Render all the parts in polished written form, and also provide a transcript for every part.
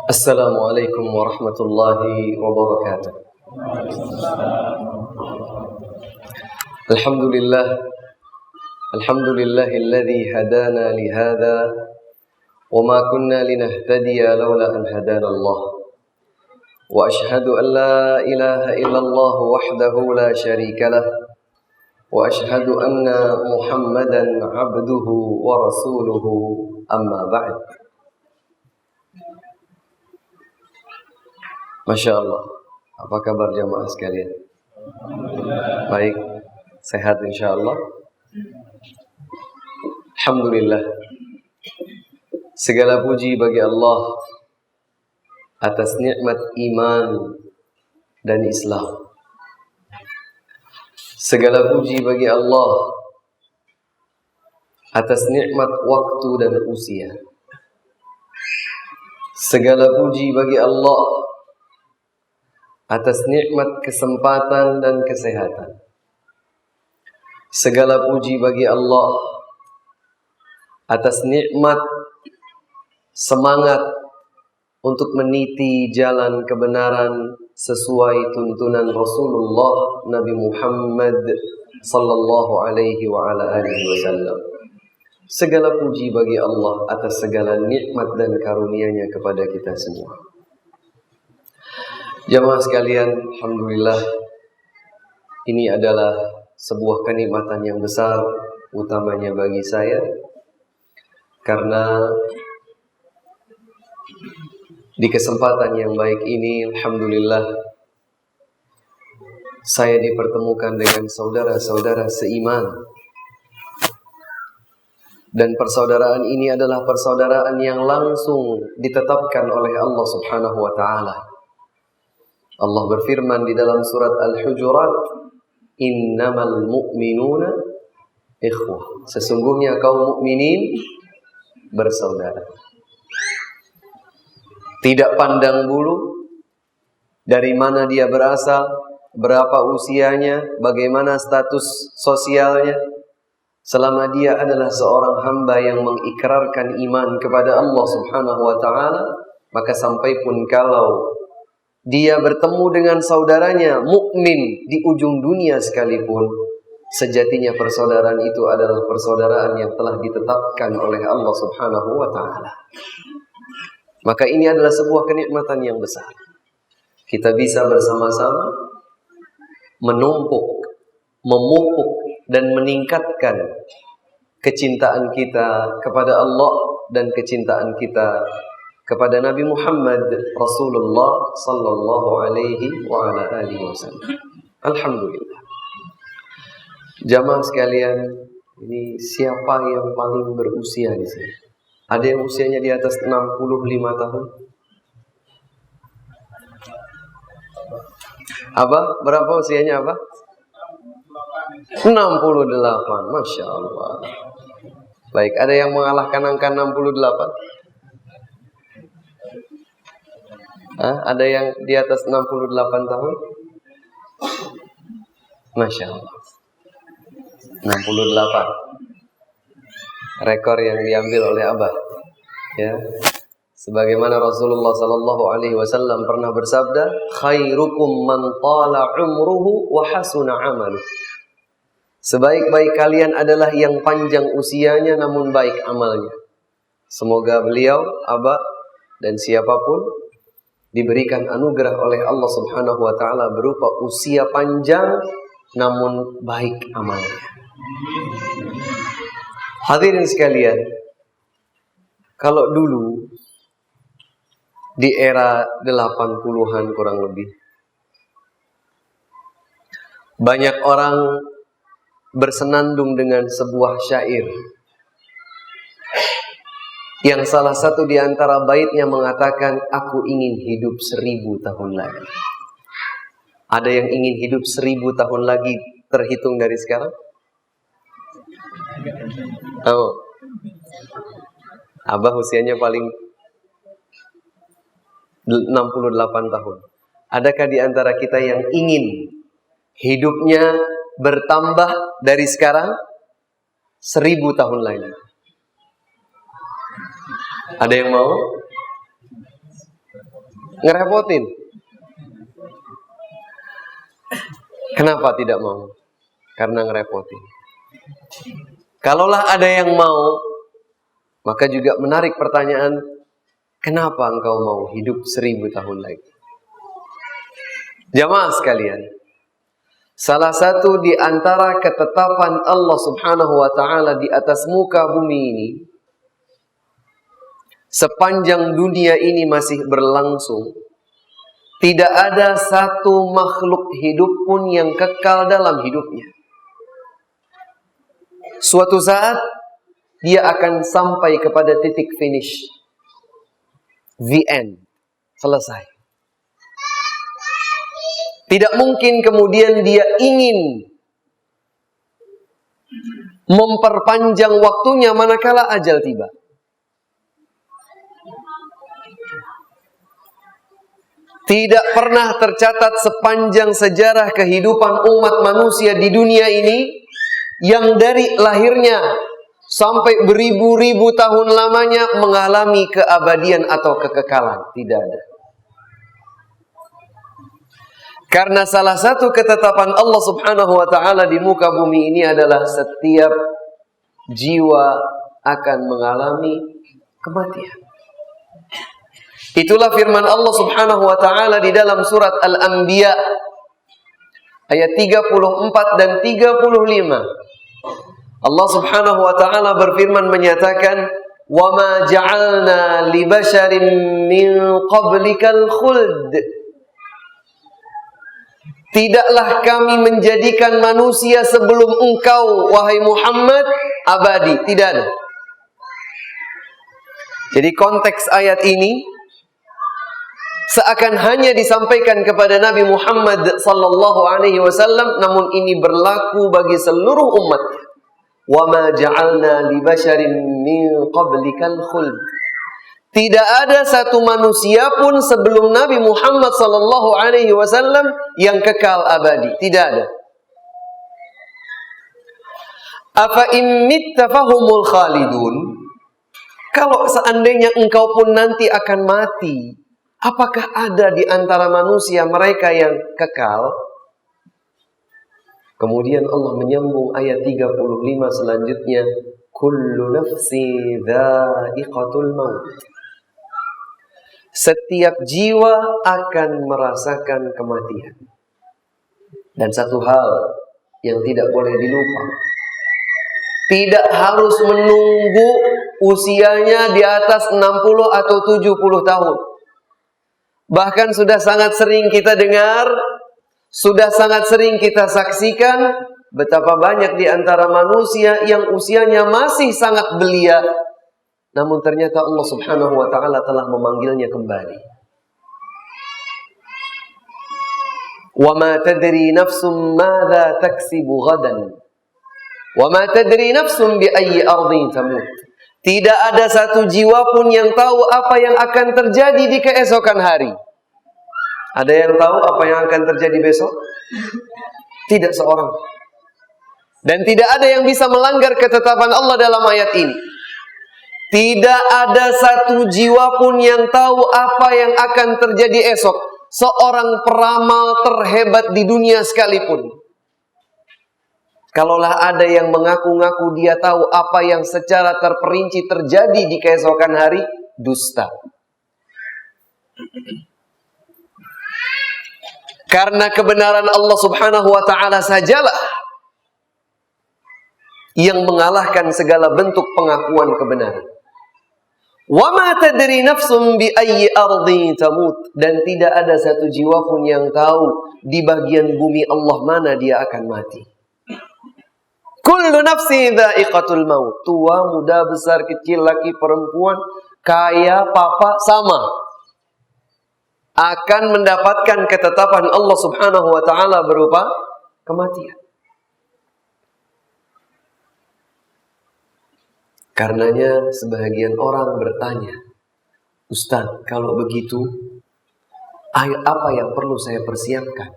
Assalamualaikum warahmatullahi wabarakatuh. Alhamdulillahilladzi hadana lihada wa ma kunna linahtadiya laula an hadana Allah. Wa ashhadu an la ilaha illallah wahdahu la syarika lah. Wa ashhadu anna Muhammadan abduhu wa rasuluhu amma ba'd. Masya Allah. Apa kabar jamaah sekalian? Baik, sehat insya Allah. Alhamdulillah. Segala puji bagi Allah atas nikmat iman dan Islam. Segala puji bagi Allah atas nikmat waktu dan usia. Segala puji bagi Allah atas nikmat kesempatan dan kesehatan. Segala puji bagi Allah atas nikmat semangat untuk meniti jalan kebenaran sesuai tuntunan Rasulullah Nabi Muhammad sallallahu alaihi wa ala alihi wasallam. Segala puji bagi Allah atas segala nikmat dan karunia-Nya kepada kita semua. Jamaah sekalian, alhamdulillah, ini adalah sebuah kenikmatan yang besar, utamanya bagi saya, karena di kesempatan yang baik ini, alhamdulillah, saya dipertemukan dengan saudara-saudara seiman. Dan persaudaraan ini adalah persaudaraan yang langsung ditetapkan oleh Allah Subhanahu wa Ta'ala. Allah berfirman di dalam surat Al-Hujurat, "Innamal mu'minuna ikhwah." Sesungguhnya kaum mukminin bersaudara. Tidak pandang bulu dari mana dia berasal, berapa usianya, bagaimana status sosialnya. Selama dia adalah seorang hamba yang mengikrarkan iman kepada Allah Subhanahu wa Ta'ala, maka sampai pun kalau dia bertemu dengan saudaranya mukmin di ujung dunia sekalipun, sejatinya persaudaraan itu adalah persaudaraan yang telah ditetapkan oleh Allah Subhanahu wa Ta'ala. Maka ini adalah sebuah kenikmatan yang besar. Kita bisa bersama-sama menumpuk, memupuk dan meningkatkan kecintaan kita kepada Allah dan kecintaan kita kepada Nabi Muhammad Rasulullah sallallahu alaihi wa ala alihi wasallam. Alhamdulillah. Jamaah sekalian, ini siapa yang paling berusia di sini? Ada yang usianya di atas 65 tahun? Apa? Berapa usianya apa? 68. Masya Allah. Baik, ada yang mengalahkan angka 68? Ada yang di atas 68 tahun? Masya Allah. 68. Rekor yang diambil oleh Abah. Ya. Sebagaimana Rasulullah sallallahu alaihi wasallam pernah bersabda, "Khairukum man tala umruhu wa hasuna amaluhu." Sebaik-baik kalian adalah yang panjang usianya namun baik amalnya. Semoga beliau, Abah, dan siapapun diberikan anugerah oleh Allah Subhanahu wa Ta'ala berupa usia panjang namun baik amalnya. Hadirin sekalian, kalau dulu di era 80-an kurang lebih, banyak orang bersenandung dengan sebuah syair yang salah satu di antara baitnya mengatakan, "Aku ingin hidup 1000 tahun lagi." Ada yang ingin hidup 1000 tahun lagi terhitung dari sekarang? Oh. Abah usianya paling 68 tahun. Adakah di antara kita yang ingin hidupnya bertambah dari sekarang 1000 tahun lagi? Ada yang mau? Ngerepotin. Kenapa tidak mau? Karena ngerepotin. Kalaulah ada yang mau, maka juga menarik pertanyaan, kenapa engkau mau hidup 1000 tahun lagi? Jamaah sekalian, salah satu di antara ketetapan Allah Subhanahu wa ta'ala di atas muka bumi ini, sepanjang dunia ini masih berlangsung, tidak ada satu makhluk hidup pun yang kekal dalam hidupnya. Suatu saat dia akan sampai kepada titik finish. The end. Selesai. Tidak mungkin kemudian dia ingin memperpanjang waktunya manakala ajal tiba. Tidak pernah tercatat sepanjang sejarah kehidupan umat manusia di dunia ini yang dari lahirnya sampai beribu-ribu tahun lamanya mengalami keabadian atau kekekalan. Tidak ada. Karena salah satu ketetapan Allah Subhanahu wa ta'ala di muka bumi ini adalah setiap jiwa akan mengalami kematian. Itulah firman Allah Subhanahu wa ta'ala di dalam surat Al-Anbiya ayat 34 dan 35. Allah Subhanahu wa ta'ala berfirman menyatakan, "Wa ma ja'alna li basharin min qablikal khuld." Tidaklah kami menjadikan manusia sebelum engkau, wahai Muhammad, abadi. Tidak ada. Jadi konteks ayat ini seakan hanya disampaikan kepada Nabi Muhammad sallallahu alaihi wasallam, namun ini berlaku bagi seluruh umatnya. Wa ma ja'alna li basharin min qablikal khuld. Tidak ada satu manusia pun sebelum Nabi Muhammad sallallahu alaihi wasallam yang kekal abadi. Tidak ada. Afa in mitta fahumul khalidun. Kalau seandainya engkau pun nanti akan mati, apakah ada di antara manusia mereka yang kekal? Kemudian Allah menyambung ayat 35 selanjutnya, kullu nafsi dha'iqatul maut. Setiap jiwa akan merasakan kematian. Dan satu hal yang tidak boleh dilupa, tidak harus menunggu usianya di atas 60 atau 70 tahun. Bahkan sudah sangat sering kita dengar, sudah sangat sering kita saksikan betapa banyak di antara manusia yang usianya masih sangat belia, namun ternyata Allah Subhanahu wa ta'ala telah memanggilnya kembali. Wa ma tadri nafsum madza taksibu ghadan. Wa ma tadri nafsum bi ayyi ardin tamut. Tidak ada satu jiwa pun yang tahu apa yang akan terjadi di keesokan hari. Ada yang tahu apa yang akan terjadi besok? Tidak seorang. Dan tidak ada yang bisa melanggar ketetapan Allah dalam ayat ini. Tidak ada satu jiwa pun yang tahu apa yang akan terjadi esok. Seorang peramal terhebat di dunia sekalipun, kalaulah ada yang mengaku-ngaku dia tahu apa yang secara terperinci terjadi di keesokan hari, dusta. Karena kebenaran Allah Subhanahu wa ta'ala sajalah yang mengalahkan segala bentuk pengakuan kebenaran. Wa ma tadri nafsum bi ayyi ardin tamut. Dan tidak ada satu jiwa pun yang tahu di bagian bumi Allah mana dia akan mati. Kullu nafsi dha'iqatul maut. Tua, muda, besar, kecil, laki, perempuan, kaya, papa, sama, akan mendapatkan ketetapan Allah Subhanahu wa ta'ala berupa kematian. Karenanya sebagian orang bertanya, Ustaz, kalau begitu, apa yang perlu saya persiapkan?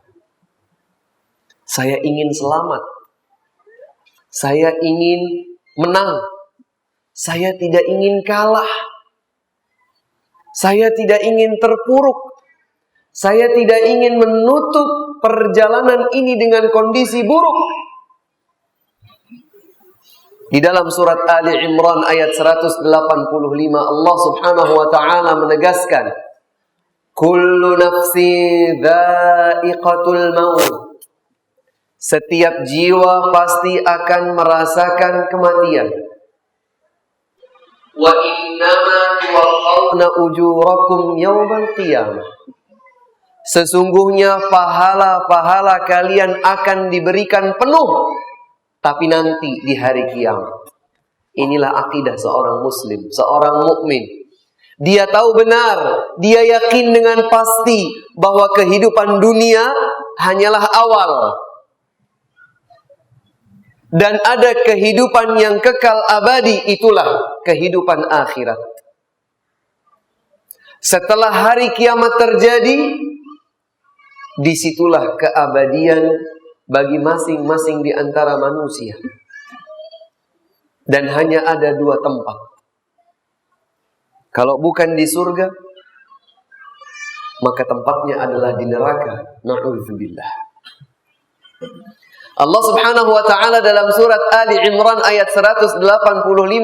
Saya ingin selamat. Saya ingin menang. Saya tidak ingin kalah. Saya tidak ingin terpuruk. Saya tidak ingin menutup perjalanan ini dengan kondisi buruk. Di dalam surat Ali Imran ayat 185 Allah Subhanahu wa taala menegaskan, kullu nafsi dha'iqatul maut. Setiap jiwa pasti akan merasakan kematian. Wa innama tuwaffawna ujurakum yawmal qiyamah. Sesungguhnya pahala-pahala kalian akan diberikan penuh, tapi nanti di hari kiamat. Inilah akidah seorang muslim, seorang mukmin. Dia tahu benar, dia yakin dengan pasti bahwa kehidupan dunia hanyalah awal. Dan ada kehidupan yang kekal abadi, itulah kehidupan akhirat. Setelah hari kiamat terjadi, disitulah keabadian bagi masing-masing di antara manusia. Dan hanya ada dua tempat. Kalau bukan di surga, maka tempatnya adalah di neraka. Na'udzubillah. Allah Subhanahu wa taala dalam surat Ali Imran ayat 185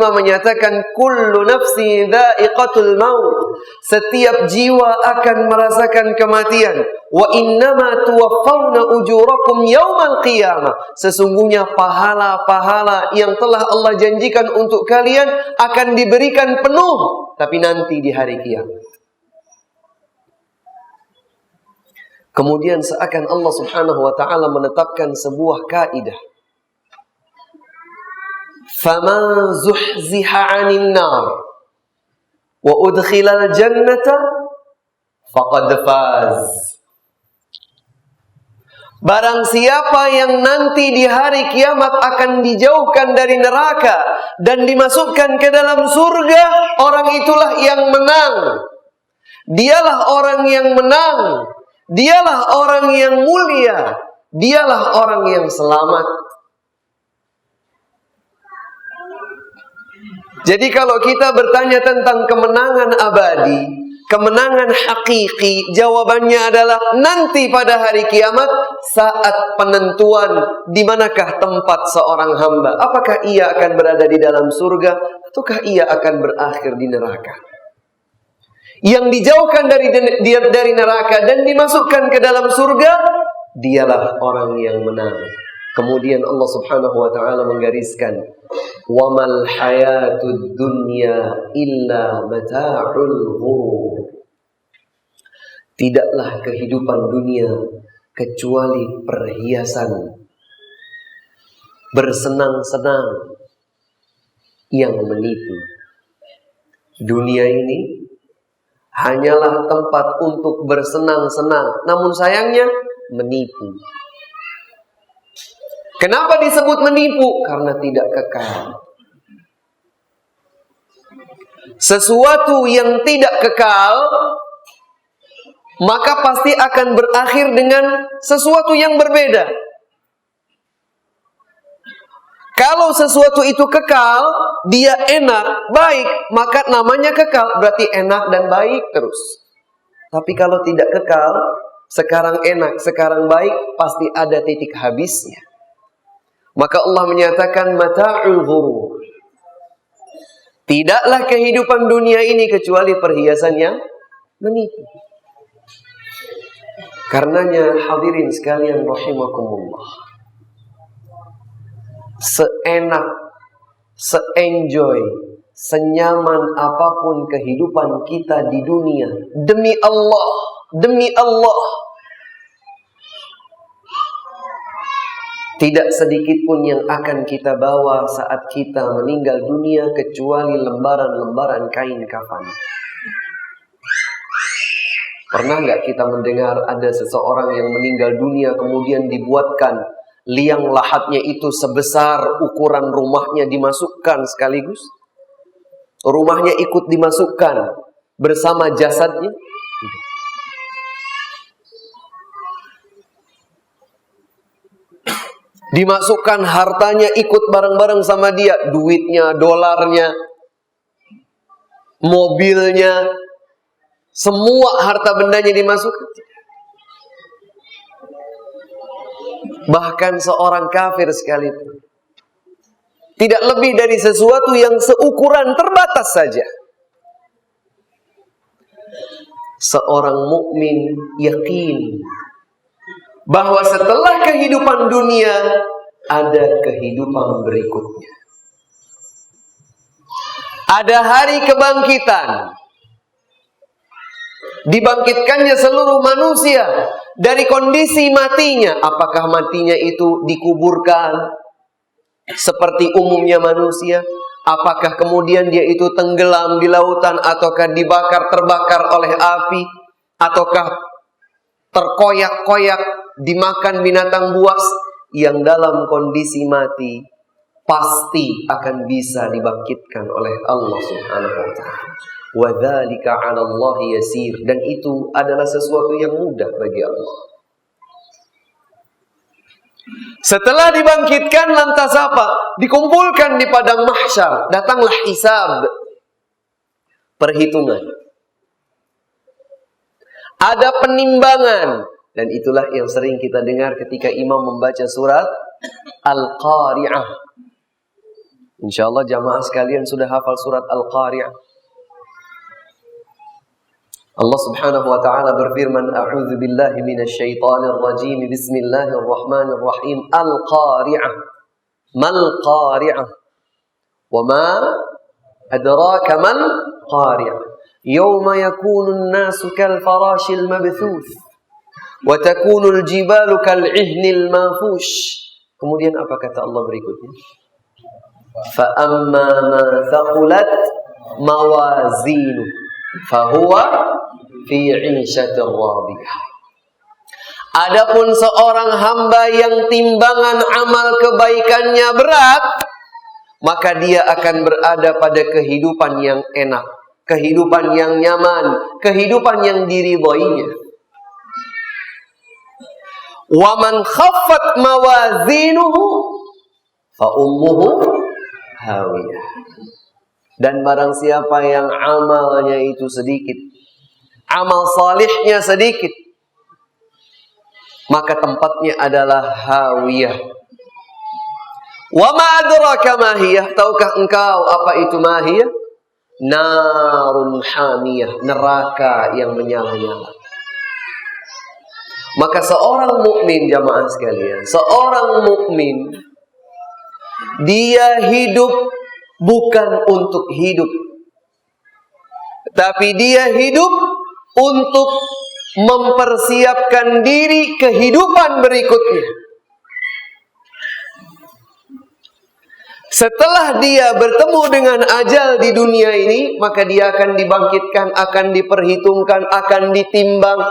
menyatakan, kullu nafsi dha'iqatul maut. Setiap jiwa akan merasakan kematian. Wa innama tuwaffawna ujurakum yaumal qiyamah. Sesungguhnya pahala-pahala yang telah Allah janjikan untuk kalian akan diberikan penuh, tapi nanti di hari kiamat. Kemudian seakan Allah Subhanahu wa taala menetapkan sebuah kaidah. Faman zuhziha 'anil nar wa udkhilal jannata faqad faz. Barang siapa yang nanti di hari kiamat akan dijauhkan dari neraka dan dimasukkan ke dalam surga, orang itulah yang menang. Dialah orang yang menang. Dialah orang yang mulia. Dialah orang yang selamat. Jadi kalau kita bertanya tentang kemenangan abadi, kemenangan hakiki, jawabannya adalah nanti pada hari kiamat, saat penentuan di manakah tempat seorang hamba. Apakah ia akan berada di dalam surga ataukah ia akan berakhir di neraka. Yang dijauhkan dari neraka dan dimasukkan ke dalam surga, dialah orang yang menang. Kemudian Allah Subhanahu wa taala menggariskan, "Wamal hayatud dunya illa mata'ul ghurur." Tidaklah kehidupan dunia kecuali perhiasan bersenang-senang yang menipu. Dunia ini hanyalah tempat untuk bersenang-senang, namun sayangnya menipu. Kenapa disebut menipu? Karena tidak kekal. Sesuatu yang tidak kekal, maka pasti akan berakhir dengan sesuatu yang berbeda. Kalau sesuatu itu kekal, dia enak, baik, maka namanya kekal, berarti enak dan baik terus. Tapi kalau tidak kekal, sekarang enak, sekarang baik, pasti ada titik habisnya. Maka Allah menyatakan mata'ul ghurur. Tidaklah kehidupan dunia ini kecuali perhiasan yang menipu. Karenanya hadirin sekalian rahimakumullah, seenak, seenjoy, senyaman apapun kehidupan kita di dunia, demi Allah, tidak sedikit pun yang akan kita bawa saat kita meninggal dunia kecuali lembaran-lembaran kain kafan. Pernah nggak kita mendengar ada seseorang yang meninggal dunia kemudian dibuatkan liang lahatnya itu sebesar ukuran rumahnya dimasukkan sekaligus? Rumahnya ikut dimasukkan bersama jasadnya? Tidak. Dimasukkan hartanya ikut bareng-bareng sama dia, duitnya, dolarnya, mobilnya, semua harta bendanya dimasukkan. bahkan seorang kafir sekalipun. Tidak lebih dari sesuatu yang seukuran terbatas saja. Seorang mukmin yakin bahwa setelah kehidupan dunia ada kehidupan berikutnya. Ada hari kebangkitan. Dibangkitkannya seluruh manusia dari kondisi matinya. Apakah matinya itu dikuburkan seperti umumnya manusia? Apakah kemudian dia itu tenggelam di lautan, ataukah terbakar oleh api, ataukah terkoyak-koyak dimakan binatang buas? Yang dalam kondisi mati pasti akan bisa dibangkitkan oleh Allah Subhanahu wa taala. Wa dzalika 'ala Allah yasir, dan itu adalah sesuatu yang mudah bagi Allah. Setelah dibangkitkan lantas apa? Dikumpulkan di padang mahsyar, datanglah hisab, perhitungan. Ada penimbangan, dan itulah yang sering kita dengar ketika imam membaca surat Al-Qari'ah. Insyaallah jamaah sekalian sudah hafal surat Al-Qari'ah. Allah Subhanahu wa taala berfirman, a'udzu billahi minasy syaithanir rajim. Bismillahirrahmanirrahim. Al-Qari'ah. Mal Qari'ah? Wa ma adraka mal Qari'ah? Yauma yakunu an-nasu kal farashil mabthuth wa takunu al-jibalu kal 'ihnil manfush. Kemudian apa kata Allah berikutnya? Fa amma ma thaqulat mawazinu fahuwa fi 'ishatir radiyah. Adapun seorang hamba yang timbangan amal kebaikannya berat, maka dia akan berada pada kehidupan yang enak, kehidupan yang nyaman, kehidupan yang diridhoinya. Wa man khaffat mawazinuhu fa ummuhu hawiyah. Dan barang siapa yang amalnya itu sedikit, amal salihnya sedikit, maka tempatnya adalah hawiyah. Wa ma adraka ma hiyah? Tahukah engkau apa itu mahiyah? Narun hamiyah, neraka yang menyala-nyala. Maka seorang mukmin, jamaah sekalian, seorang mukmin dia hidup bukan untuk hidup, tapi dia hidup untuk mempersiapkan diri kehidupan berikutnya. Setelah dia bertemu dengan ajal di dunia ini, maka dia akan dibangkitkan, akan diperhitungkan, akan ditimbang,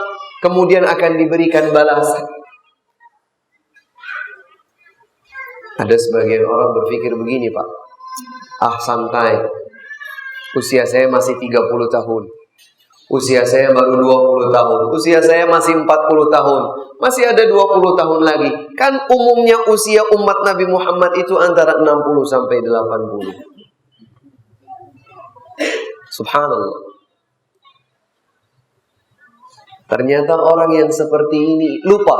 kemudian akan diberikan balasan. Ada sebagian orang berpikir begini, Pak. Santai. Usia saya masih 30 tahun. Usia saya baru 20 tahun. Usia saya masih 40 tahun. Masih ada 20 tahun lagi. Kan umumnya usia umat Nabi Muhammad itu antara 60 sampai 80. Subhanallah. Ternyata orang yang seperti ini lupa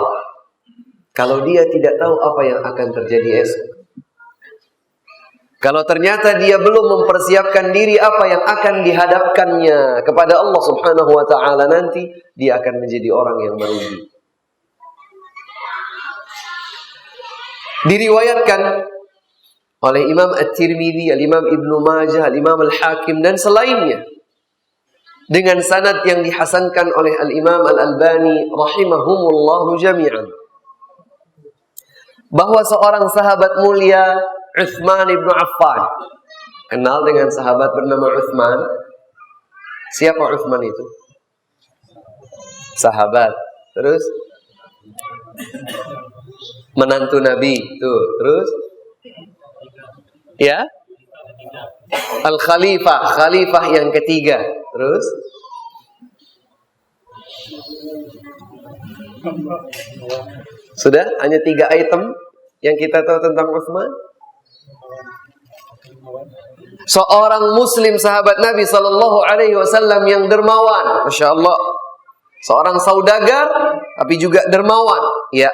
kalau dia tidak tahu apa yang akan terjadi esok. Kalau ternyata dia belum mempersiapkan diri apa yang akan dihadapkannya kepada Allah Subhanahu wa taala nanti, dia akan menjadi orang yang merugi. Diriwayatkan oleh Imam At-Tirmidzi, Al-Imam Ibnu Majah, Al-Imam Al-Hakim dan selainnya dengan sanad yang dihasankan oleh Al-Imam Al-Albani rahimahumullahu jami'an, bahwa seorang sahabat mulia Utsman ibn Affan. Kenal dengan sahabat bernama Utsman? Siapa Utsman itu? Sahabat. Terus menantu Nabi. Tuh, terus ya? Al-Khalifah, khalifah yang ketiga. Terus sudah hanya 3 item yang kita tahu tentang Utsman. Seorang muslim sahabat Nabi sallallahu alaihi wasallam yang dermawan, Masya Allah. Seorang saudagar tapi juga dermawan. Ya.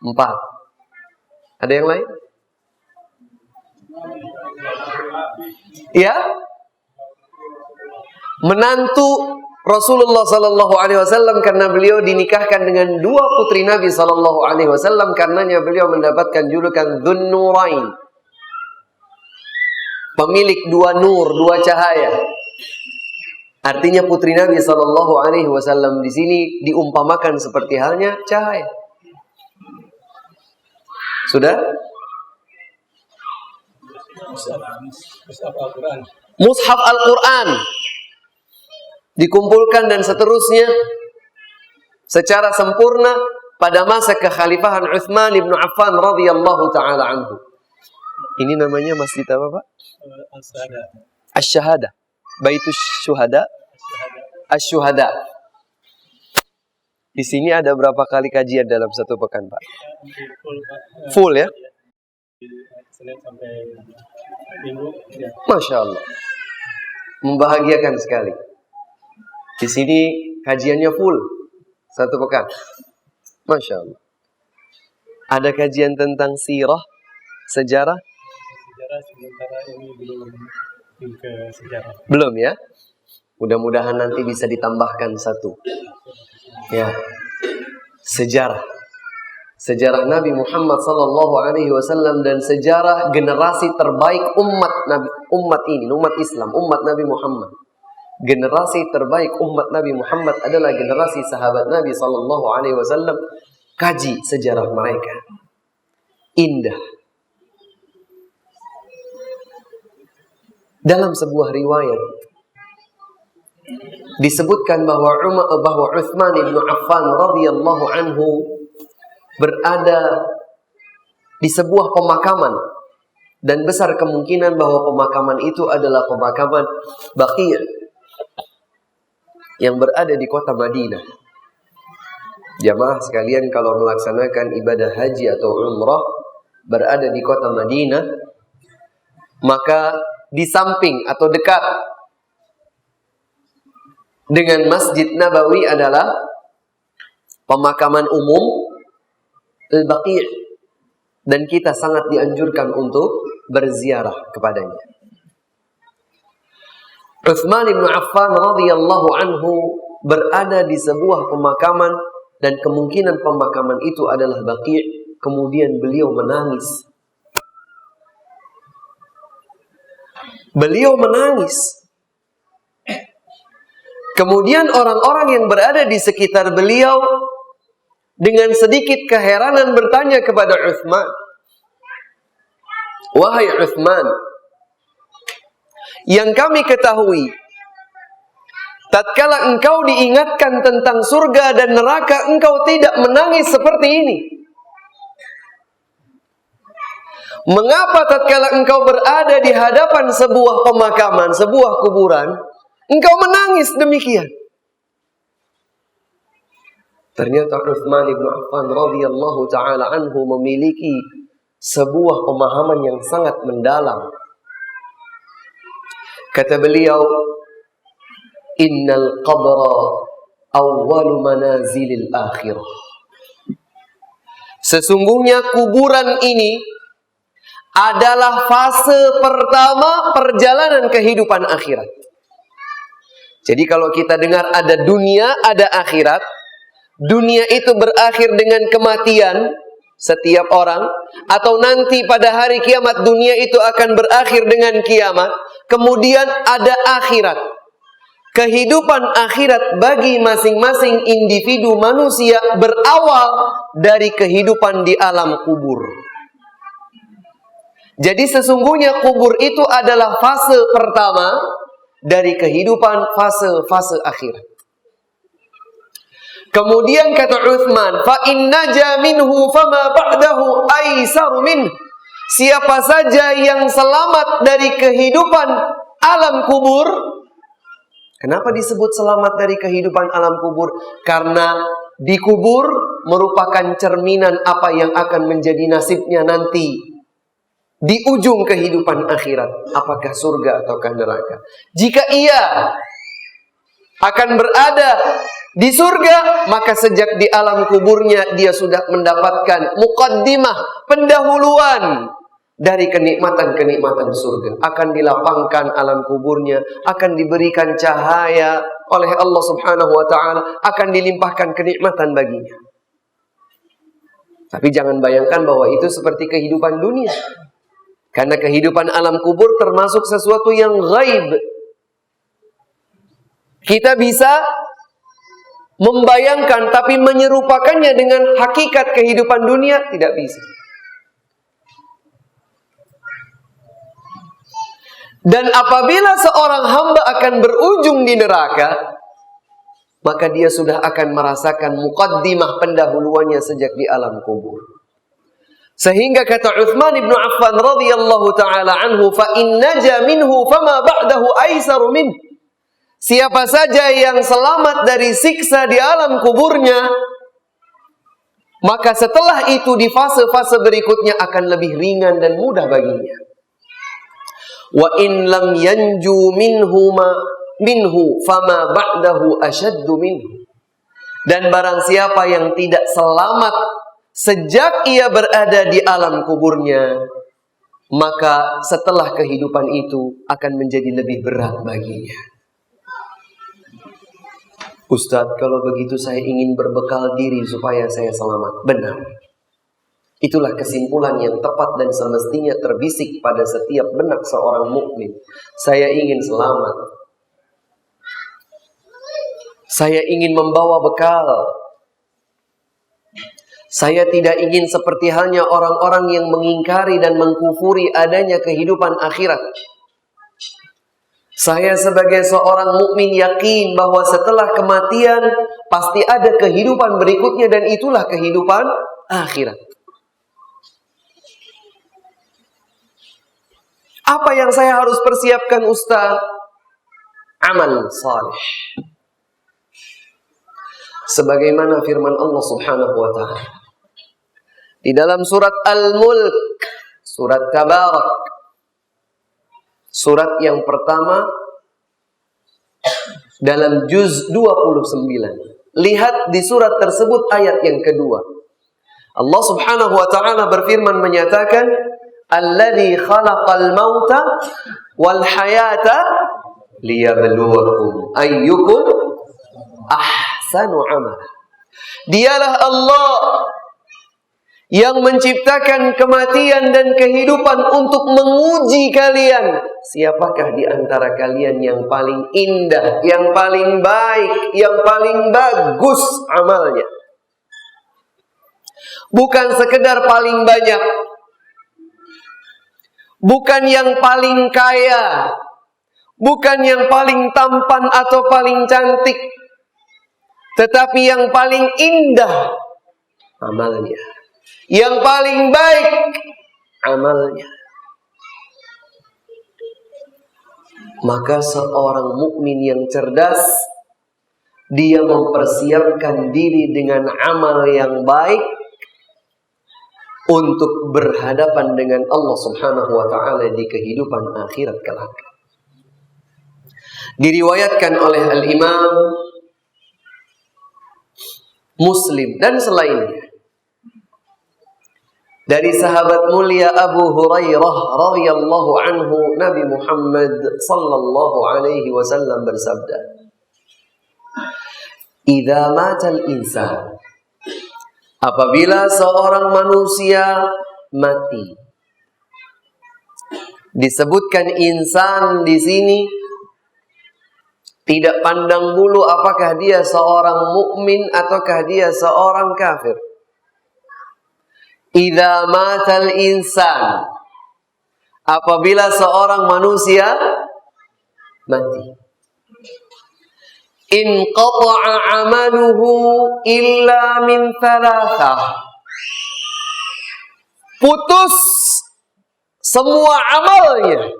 4. Ada yang lain? Ya? Menantu Rasulullah sallallahu alaihi wasallam, karena beliau dinikahkan dengan 2 putri Nabi sallallahu alaihi wasallam, karenanya beliau mendapatkan julukan Dzun Nurain. Pemilik 2 nur, 2 cahaya. Artinya putri Nabi sallallahu alaihi wasallam di sini diumpamakan seperti halnya cahaya. Sudah? Mushaf Al-Quran dikumpulkan dan seterusnya secara sempurna pada masa kekhalifahan Utsman bin Affan radhiyallahu taala anhu. Ini namanya masjid apa, Pak? Asy-Syahadah. Baitus Syuhada. Asy-Syuhada. Di sini ada berapa kali kajian dalam satu pekan, Pak? Full ya? Senin sampai Minggu. Masya Allah. Membahagiakan sekali. Di sini kajiannya full satu pekan. Masya Allah. Ada kajian tentang sirah, sejarah? Sejarah sementara ini belum ke sejarah. Belum ya? Mudah-mudahan nanti bisa ditambahkan 1. Ya. Sejarah. Sejarah Nabi Muhammad sallallahu alaihi wasallam dan sejarah generasi terbaik umat Islam, umat Nabi Muhammad. Generasi terbaik umat Nabi Muhammad adalah generasi sahabat Nabi sallallahu alaihi wasallam. Kaji sejarah mereka. Indah. Dalam sebuah riwayat disebutkan bahwa Utsman bin Affan radhiyallahu anhu berada di sebuah pemakaman, dan besar kemungkinan bahwa pemakaman itu adalah pemakaman Baqi' yang berada di kota Madinah. Jamaah sekalian, kalau melaksanakan ibadah haji atau umrah berada di kota Madinah, maka di samping atau dekat dengan Masjid Nabawi adalah pemakaman umum Al-Baqi', dan kita sangat dianjurkan untuk berziarah kepadanya. Utsman bin Affan radhiyallahu anhu berada di sebuah pemakaman, dan kemungkinan pemakaman itu adalah Baqi'. Kemudian beliau menangis. Beliau menangis. Kemudian orang-orang yang berada di sekitar beliau dengan sedikit keheranan bertanya kepada Utsman, "Wahai Utsman, yang kami ketahui, tatkala engkau diingatkan tentang surga dan neraka, engkau tidak menangis seperti ini. Mengapa tatkala engkau berada di hadapan sebuah pemakaman, sebuah kuburan, engkau menangis demikian?" Ternyata Utsman bin Affan radhiyallahu taala anhu memiliki sebuah pemahaman yang sangat mendalam. Kata beliau, "Innal qabra awwalu manazilil akhirah." Sesungguhnya kuburan ini adalah fase pertama perjalanan kehidupan akhirat. Jadi kalau kita dengar ada dunia, ada akhirat, dunia itu berakhir dengan kematian setiap orang, atau nanti pada hari kiamat dunia itu akan berakhir dengan kiamat. Kemudian ada akhirat. Kehidupan akhirat bagi masing-masing individu manusia berawal dari kehidupan di alam kubur. Jadi sesungguhnya kubur itu adalah fase pertama dari kehidupan fase-fase akhirat. Kemudian kata Utsman, "Fa inna jaminhu fama ba'dahu aisaru min." Siapa saja yang selamat dari kehidupan alam kubur. Kenapa disebut selamat dari kehidupan alam kubur? Karena di kubur merupakan cerminan apa yang akan menjadi nasibnya nanti di ujung kehidupan akhirat. Apakah surga ataukah neraka? Jika ia akan berada di surga, maka sejak di alam kuburnya dia sudah mendapatkan muqaddimah, pendahuluan dari kenikmatan-kenikmatan surga. Akan dilapangkan alam kuburnya, akan diberikan cahaya oleh Allah Subhanahu wa taala, akan dilimpahkan kenikmatan baginya. Tapi jangan bayangkan bahwa itu seperti kehidupan dunia. Karena kehidupan alam kubur termasuk sesuatu yang ghaib. Kita bisa membayangkan, tapi menyerupakannya dengan hakikat kehidupan dunia tidak bisa. Dan apabila seorang hamba akan berujung di neraka, maka dia sudah akan merasakan muqaddimah pendahuluannya sejak di alam kubur. Sehingga kata Utsman bin Affan radhiyallahu taala anhu, fa in naja minhu fama ba'dahu aisaru min. Siapa saja yang selamat dari siksa di alam kuburnya, maka setelah itu di fase-fase berikutnya akan lebih ringan dan mudah baginya. Wa in lam yanju minhu fama ba'dahu ashaddu minhu. Dan barang siapa yang tidak selamat sejak ia berada di alam kuburnya, maka setelah kehidupan itu akan menjadi lebih berat baginya. Ustadz, kalau begitu saya ingin berbekal diri supaya saya selamat. Benar. Itulah kesimpulan yang tepat dan semestinya terbisik pada setiap benak seorang mukmin. Saya ingin selamat. Saya ingin membawa bekal. Saya tidak ingin seperti halnya orang-orang yang mengingkari dan mengkufuri adanya kehidupan akhirat. Saya sebagai seorang mukmin yakin bahwa setelah kematian pasti ada kehidupan berikutnya, dan itulah kehidupan akhirat. Apa yang saya harus persiapkan, Ustaz? Amal saleh. Sebagaimana firman Allah Subhanahu wa taala di dalam surat Al-Mulk, surat Tabarak, surat yang pertama dalam juz 29. Lihat di surat tersebut ayat yang kedua. Allah Subhanahu wa taala berfirman menyatakan, "Alladzi khalaqal mauta wal hayata liyabluwakum ayyukum ahsanu amala." Dialah Allah yang menciptakan kematian dan kehidupan untuk menguji kalian. Siapakah di antara kalian yang paling indah, yang paling baik, yang paling bagus amalnya? Bukan sekedar paling banyak, bukan yang paling kaya, bukan yang paling tampan atau paling cantik, tetapi yang paling indah amalnya, yang paling baik amalnya. Maka seorang mukmin yang cerdas, dia mempersiapkan diri dengan amal yang baik untuk berhadapan dengan Allah Subhanahu wa taala di kehidupan akhirat kelak. Diriwayatkan oleh Al-Imam Muslim dan selainnya dari sahabat mulia Abu Hurairah radhiyallahu anhu, Nabi Muhammad sallallahu alaihi wasallam bersabda, "Idza matal insan," apabila seorang manusia mati. Disebutkan insan di sini tidak pandang bulu apakah dia seorang mukmin ataukah dia seorang kafir. Idza matal insan, apabila seorang manusia mati. Inqata'a amaluhu illa min thalathah. Putus semua amalnya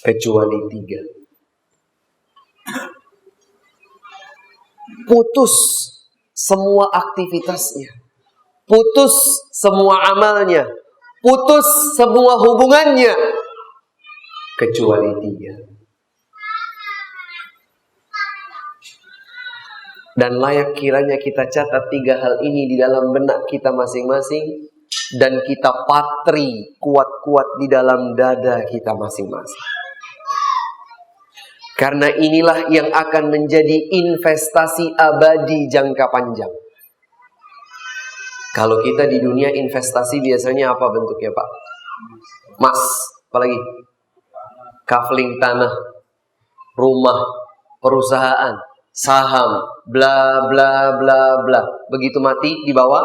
kecuali 3. Putus semua aktivitasnya, putus semua amalnya, putus semua hubungannya kecuali 3. Dan layak kiranya kita catat 3 hal ini di dalam benak kita masing-masing, dan kita patri kuat-kuat di dalam dada kita masing-masing. Karena inilah yang akan menjadi investasi abadi jangka panjang. Kalau kita di dunia investasi biasanya apa bentuknya, Pak? Emas, apalagi? Kafling tanah, rumah, perusahaan, saham, bla bla bla bla. Begitu mati dibawa,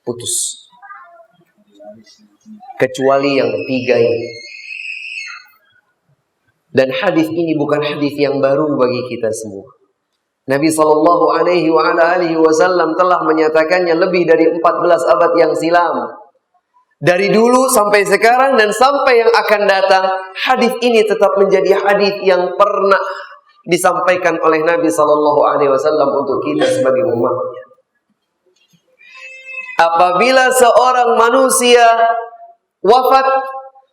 putus. Kecuali yang 3 ini. Dan hadis ini bukan hadis yang baru bagi kita semua. Nabi SAW telah menyatakannya lebih dari 14 abad yang silam. Dari dulu sampai sekarang dan sampai yang akan datang, hadis ini tetap menjadi hadis yang pernah disampaikan oleh Nabi SAW untuk kita sebagai umatnya. Apabila seorang manusia wafat,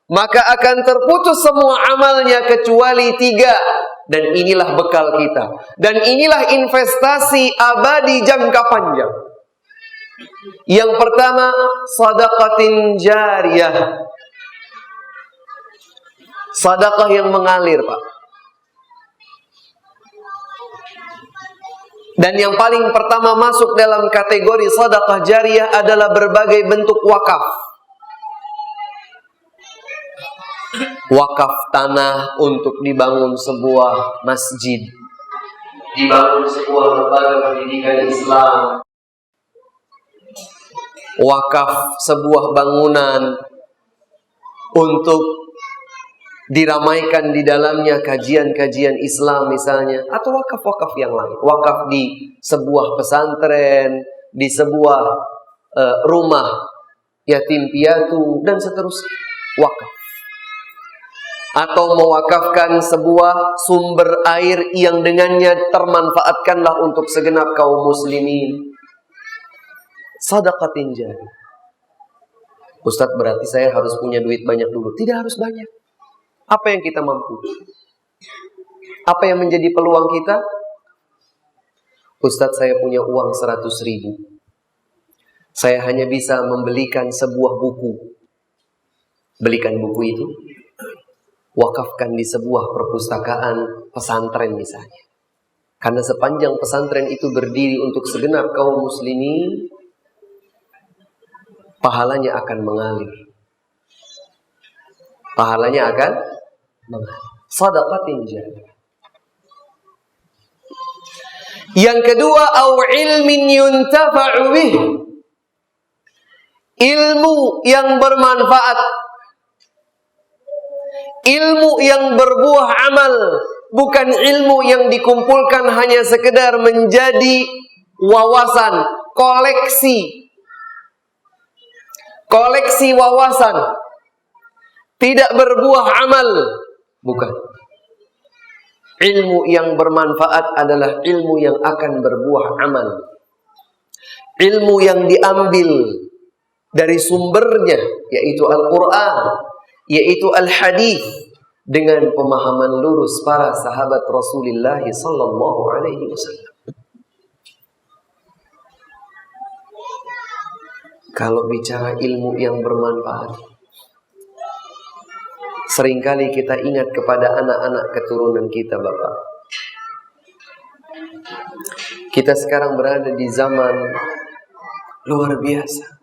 maka akan terputus semua amalnya kecuali 3. Dan inilah bekal kita. Dan inilah investasi abadi jangka panjang. Yang pertama, sadaqatin jariyah. Sedekah yang mengalir, Pak. Dan yang paling pertama masuk dalam kategori sedekah jariyah adalah berbagai bentuk wakaf. Wakaf tanah untuk dibangun sebuah masjid, dibangun sebuah lembaga pendidikan Islam, wakaf sebuah bangunan untuk diramaikan di dalamnya kajian-kajian Islam misalnya, atau wakaf-wakaf yang lain, wakaf di sebuah pesantren, di sebuah rumah yatim piatu dan seterusnya, wakaf. Atau mewakafkan sebuah sumber air yang dengannya termanfaatkanlah untuk segenap kaum muslimin. Sedekatin jariyah. Ustadz, berarti saya harus punya duit banyak dulu? Tidak harus banyak. Apa yang kita mampu? Apa yang menjadi peluang kita? Ustadz, saya punya uang 100.000. Saya hanya bisa membelikan sebuah buku. Belikan buku itu, wakafkan di sebuah perpustakaan pesantren misalnya. Karena sepanjang pesantren itu berdiri untuk segenap kaum muslimin, pahalanya akan mengalir. Pahalanya akan mengalir. Sedekatin jariyah. Yang kedua, au ilmin yuntafa'u bih. Ilmu yang bermanfaat. Ilmu yang berbuah amal, bukan ilmu yang dikumpulkan hanya sekedar menjadi wawasan, koleksi wawasan, tidak berbuah amal, bukan. Ilmu yang bermanfaat adalah ilmu yang akan berbuah amal. Ilmu yang diambil dari sumbernya, yaitu Al-Quran, yaitu al-hadis, dengan pemahaman lurus para sahabat Rasulullah sallallahu alaihi wasallam. Kalau bicara ilmu yang bermanfaat, seringkali kita ingat kepada anak-anak keturunan kita, Bapak. Kita sekarang berada di zaman luar biasa.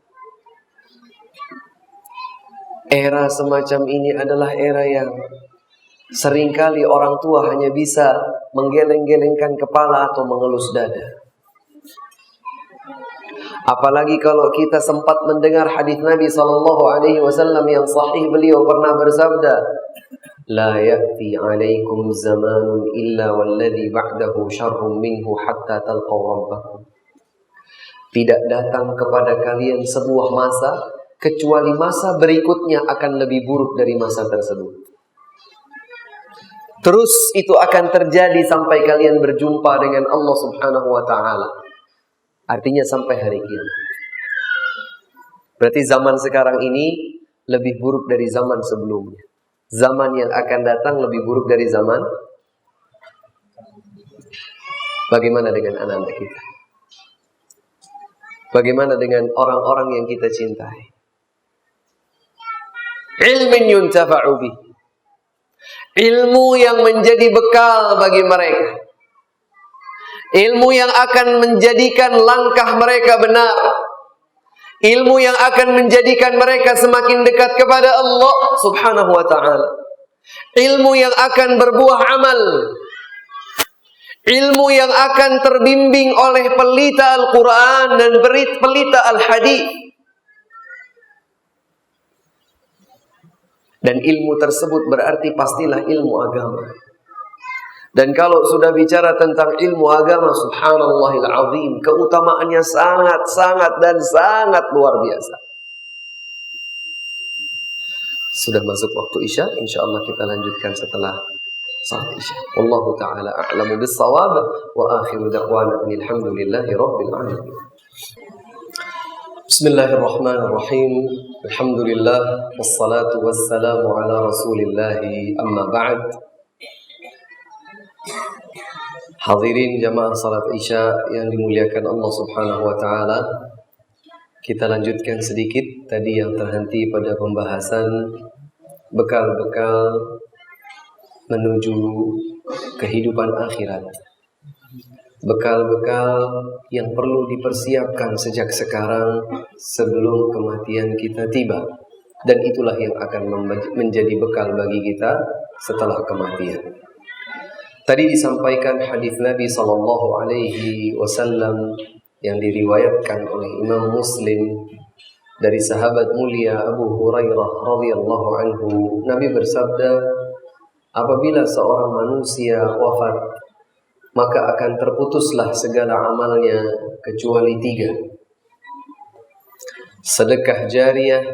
Era semacam ini adalah era yang seringkali orang tua hanya bisa menggeleng-gelengkan kepala atau mengelus dada. Apalagi kalau kita sempat mendengar hadis Nabi SAW yang sahih, beliau pernah bersabda, "La ya'ti 'alaikum zamanun illa walladhi ba'dahu syarrun minhu hatta talqaw rabbakum." Tidak datang kepada kalian sebuah masa kecuali masa berikutnya akan lebih buruk dari masa tersebut. Terus itu akan terjadi sampai kalian berjumpa dengan Allah Subhanahu wa ta'ala. Artinya sampai hari kiamat. Berarti zaman sekarang ini lebih buruk dari zaman sebelumnya. Zaman yang akan datang lebih buruk dari zaman Bagaimana dengan anak-anak kita? Bagaimana dengan orang-orang yang kita cintai? Ilmin yuntafa'u bih. Ilmu yang menjadi bekal bagi mereka. Ilmu yang akan menjadikan langkah mereka benar. Ilmu yang akan menjadikan mereka semakin dekat kepada Allah Subhanahu wa ta'ala. Ilmu yang akan berbuah amal. Ilmu yang akan terbimbing oleh pelita Al-Quran dan pelita Al-Hadis. Dan ilmu tersebut berarti pastilah ilmu agama. Dan kalau sudah bicara tentang ilmu agama, subhanallahil azim, keutamaannya sangat dan sangat luar biasa. Sudah masuk waktu Isya, insyaallah kita lanjutkan setelah salat Isya. Wallahu taala a'lamu bis-shawab wa akhiru da'wana alhamdulillahi rabbil alamin. Bismillahirrahmanirrahim. Alhamdulillah wassalatu wassalamu ala Rasulillah, amma ba'd. Hadirin jamaah salat Isya yang dimuliakan Allah Subhanahu wa taala. Kita lanjutkan sedikit tadi yang terhenti pada pembahasan bekal-bekal menuju kehidupan akhirat. Bekal-bekal yang perlu dipersiapkan sejak sekarang sebelum kematian kita tiba. Dan itulah yang akan menjadi bekal bagi kita setelah kematian. Tadi disampaikan hadis Nabi sallallahu alaihi wasallam yang diriwayatkan oleh Imam Muslim dari sahabat mulia Abu Hurairah radhiyallahu anhu. Nabi bersabda, apabila seorang manusia wafat, maka akan terputuslah segala amalnya kecuali 3. Sedekah jariyah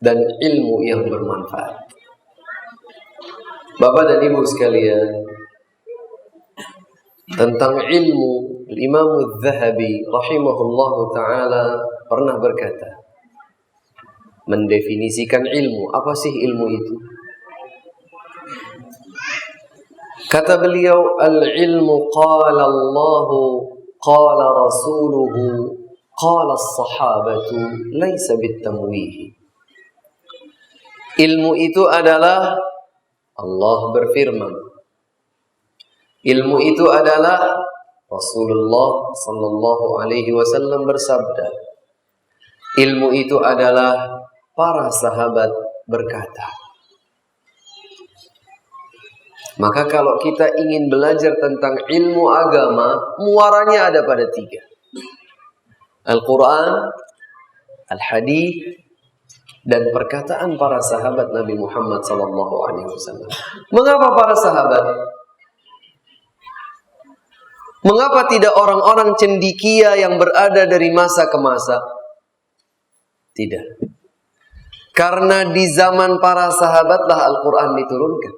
dan ilmu yang bermanfaat. Bapak dan Ibu sekalian, tentang ilmu, Imam Az-Zahabi rahimahullahu ta'ala pernah berkata, mendefinisikan ilmu. Apa sih ilmu itu? Kata beliau, al-ilmu qala Allahu qala rasuluhu qala as-sahabatu laisa bit-tamwih. Ilmu itu adalah Allah berfirman. Ilmu itu adalah Rasulullah sallallahu alaihi wasallam bersabda. Ilmu itu adalah para sahabat berkata. Maka kalau kita ingin belajar tentang ilmu agama, muaranya ada pada 3. Al-Quran, Al-Hadis, dan perkataan para sahabat Nabi Muhammad SAW. Mengapa para sahabat? Mengapa tidak orang-orang cendekia yang berada dari masa ke masa? Tidak. Karena di zaman para sahabatlah Al-Quran diturunkan.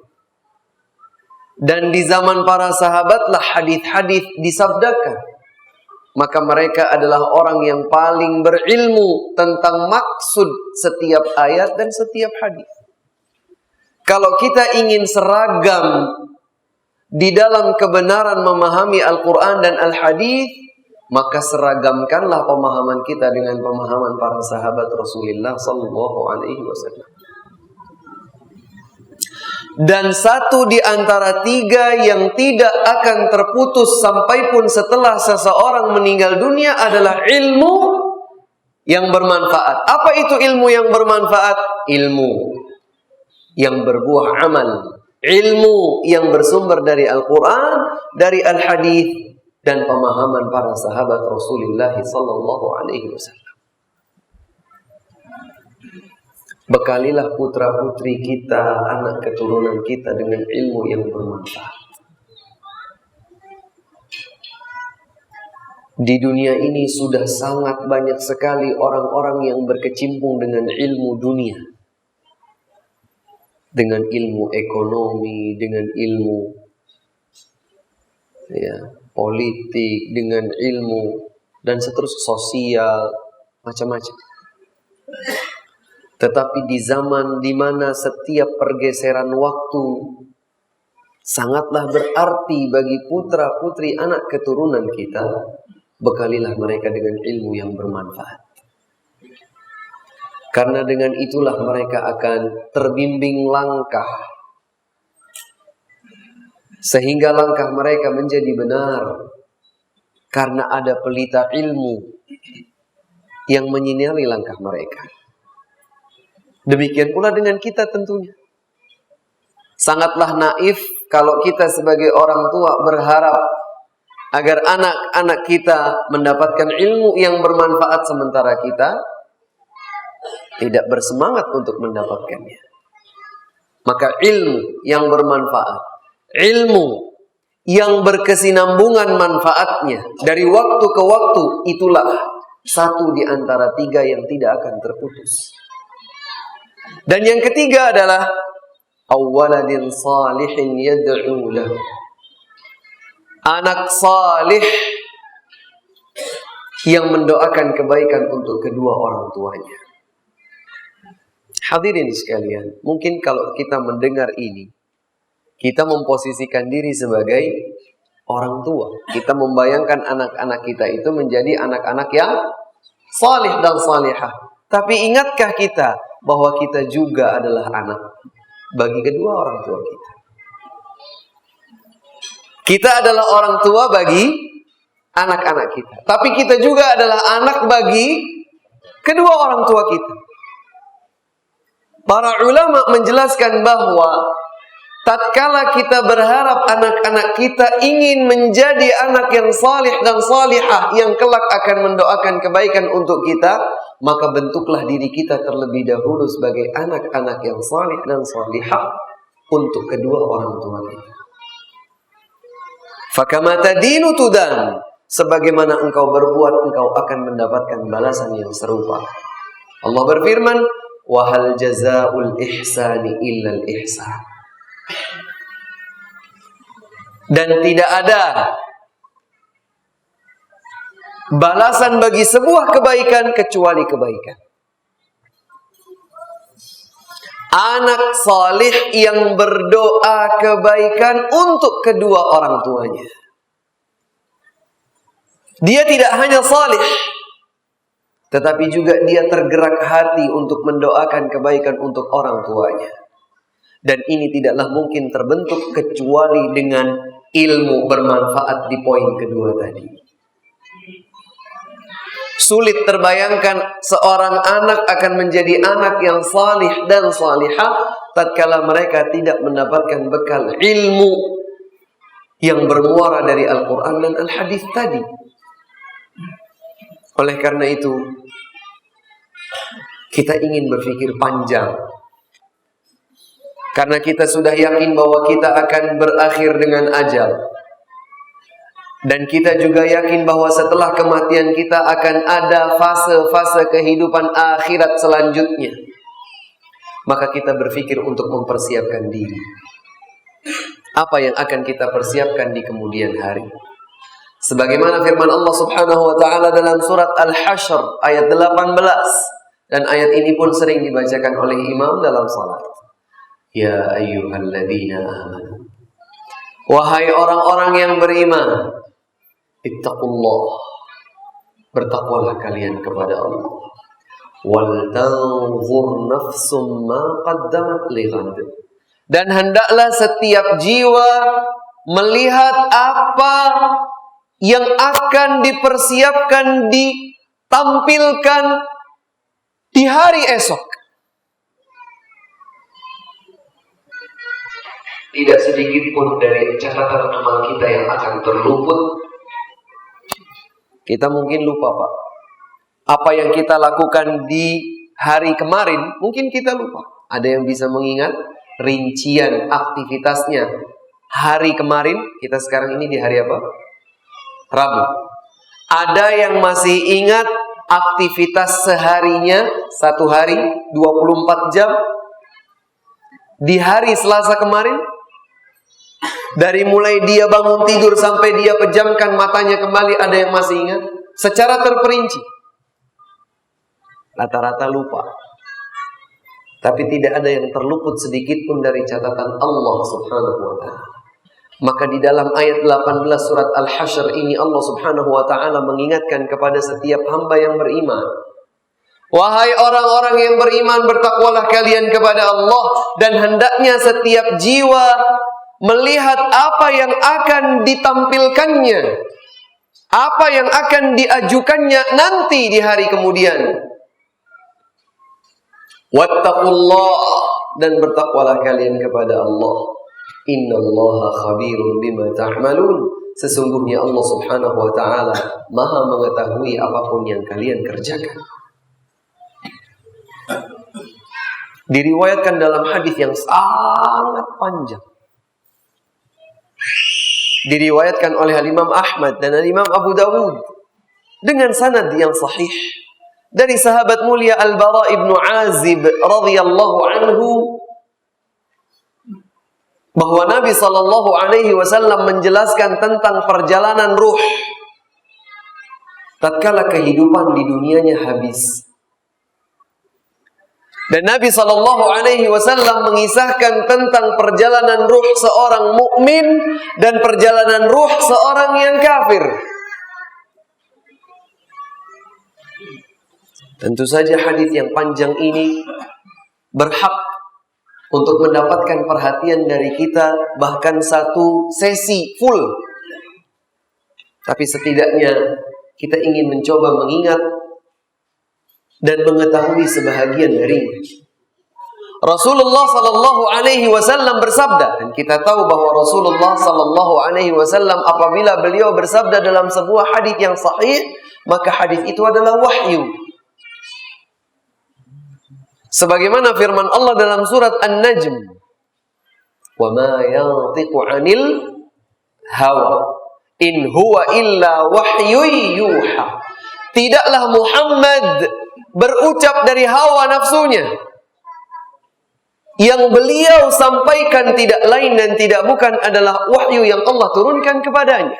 Dan di zaman para sahabatlah hadis-hadis disabdakan. Maka mereka adalah orang yang paling berilmu tentang maksud setiap ayat dan setiap hadis. Kalau kita ingin seragam di dalam kebenaran memahami Al-Quran dan Al-Hadis, maka seragamkanlah pemahaman kita dengan pemahaman para sahabat Rasulullah sallallahu alaihi wasallam. Dan satu di antara 3 yang tidak akan terputus sampai pun setelah seseorang meninggal dunia adalah ilmu yang bermanfaat. Apa itu ilmu yang bermanfaat? Ilmu yang berbuah amal. Ilmu yang bersumber dari Al-Quran, dari Al-Hadis, dan pemahaman para sahabat Rasulullah sallallahu alaihi wasallam. Bekalilah putra-putri kita, anak keturunan kita dengan ilmu yang bermanfaat. Di dunia ini sudah sangat banyak sekali orang-orang yang berkecimpung dengan ilmu dunia. Dengan ilmu ekonomi, dengan ilmu politik, dengan ilmu dan seterusnya sosial, macam-macam. Tetapi di zaman di mana setiap pergeseran waktu, sangatlah berarti bagi putra-putri anak keturunan kita. Bekalilah mereka dengan ilmu yang bermanfaat. Karena dengan itulah mereka akan terbimbing langkah, sehingga langkah mereka menjadi benar. Karena ada pelita ilmu yang menyinari langkah mereka. Demikian pula dengan kita tentunya. Sangatlah naif kalau kita sebagai orang tua berharap agar anak-anak kita mendapatkan ilmu yang bermanfaat sementara kita tidak bersemangat untuk mendapatkannya. Maka ilmu yang bermanfaat, ilmu yang berkesinambungan manfaatnya dari waktu ke waktu, itulah satu di antara tiga yang tidak akan terputus. Dan yang ketiga adalah awaladin salihin yad'u lahu. Anak salih yang mendoakan kebaikan untuk kedua orang tuanya. Hadirin sekalian, mungkin kalau kita mendengar ini, kita memposisikan diri sebagai orang tua. Kita membayangkan anak-anak kita itu menjadi anak-anak yang salih dan salihah. Tapi ingatkah kita bahwa kita juga adalah anak bagi kedua orang tua kita? Kita adalah orang tua bagi anak-anak kita. Tapi kita juga adalah anak bagi kedua orang tua kita. Para ulama menjelaskan bahwa tatkala kita berharap anak-anak kita ingin menjadi anak yang salih dan salihah, yang kelak akan mendoakan kebaikan untuk kita, maka bentuklah diri kita terlebih dahulu sebagai anak-anak yang salih dan salihah untuk kedua orang tua kita. Fakama tadinu tudan, sebagaimana engkau berbuat, engkau akan mendapatkan balasan yang serupa. Allah berfirman, wa hal jazaa'ul ihsani illal ihsan. Dan tidak ada balasan bagi sebuah kebaikan kecuali kebaikan. Anak salih yang berdoa kebaikan untuk kedua orang tuanya. Dia tidak hanya salih, tetapi juga dia tergerak hati untuk mendoakan kebaikan untuk orang tuanya. Dan ini tidaklah mungkin terbentuk kecuali dengan ilmu bermanfaat di poin kedua tadi. Sulit terbayangkan seorang anak akan menjadi anak yang salih dan salihah tatkala mereka tidak mendapatkan bekal ilmu yang bermuara dari Al-Quran dan Al-Hadis tadi. Oleh karena itu, kita ingin berpikir panjang. Karena kita sudah yakin bahwa kita akan berakhir dengan ajal. Dan kita juga yakin bahwa setelah kematian kita akan ada fase-fase kehidupan akhirat selanjutnya. Maka kita berpikir untuk mempersiapkan diri. Apa yang akan kita persiapkan di kemudian hari? Sebagaimana firman Allah Subhanahu wa taala dalam surat Al-Hasyr ayat 18, dan ayat ini pun sering dibacakan oleh imam dalam salat. Ya ayyuhalladzina amanu, wahai orang-orang yang beriman, ittaqullah, bertakwalah kalian kepada Allah. Wal tanzur nafsum ma qaddamat lighad, dan hendaklah setiap jiwa melihat apa yang akan dipersiapkan, ditampilkan di hari esok. Tidak sedikit pun dari catatan amal kita yang akan terluput. Kita mungkin lupa, Pak. Apa yang kita lakukan di hari kemarin, mungkin kita lupa. Ada yang bisa mengingat rincian aktivitasnya hari kemarin. Kita sekarang ini di hari apa? Rabu. Ada yang masih ingat aktivitas seharinya, satu hari 24 jam di hari Selasa kemarin? Dari mulai dia bangun tidur sampai dia pejamkan matanya kembali, ada yang masih ingat? Secara terperinci. Rata-rata lupa. Tapi tidak ada yang terluput sedikit pun dari catatan Allah Subhanahu wa ta'ala. Maka di dalam ayat 18 surat Al-Hasyr ini Allah Subhanahu wa taala mengingatkan kepada setiap hamba yang beriman. Wahai orang-orang yang beriman, bertakwalah kalian kepada Allah, dan hendaknya setiap jiwa melihat apa yang akan ditampilkannya, apa yang akan diajukannya nanti di hari kemudian. Wattaqullah, dan bertakwalah kalian kepada Allah. Innallaha khabirun bima ta'malun. Sesungguhnya Allah Subhanahu wa taala Maha mengetahui apapun yang kalian kerjakan. Diriwayatkan dalam hadis yang sangat panjang. Diriwayatkan oleh Imam Ahmad dan Imam Abu Dawud dengan sanad yang sahih dari sahabat mulia Al-Bara ibnu Azib radhiyallahu anhu, bahwa Nabi sallallahu alaihi wasallam menjelaskan tentang perjalanan ruh tatkala kehidupan di dunianya habis. Dan Nabi sallallahu alaihi wasallam mengisahkan tentang perjalanan ruh seorang mukmin dan perjalanan ruh seorang yang kafir. Tentu saja hadis yang panjang ini berhak untuk mendapatkan perhatian dari kita, bahkan satu sesi full. Tapi setidaknya kita ingin mencoba mengingat dan mengetahui sebahagian darinya. Rasulullah sallallahu alaihi wasallam bersabda, dan kita tahu bahwa Rasulullah sallallahu alaihi wasallam apabila beliau bersabda dalam sebuah hadis yang sahih, maka hadis itu adalah wahyu. Sebagaimana firman Allah dalam surat An-Najm, "Wa ma yantiqu 'anil hawa in huwa illa wahyun yuha." Tidaklah Muhammad berucap dari hawa nafsunya. Yang beliau sampaikan tidak lain dan tidak bukan adalah wahyu yang Allah turunkan kepadanya.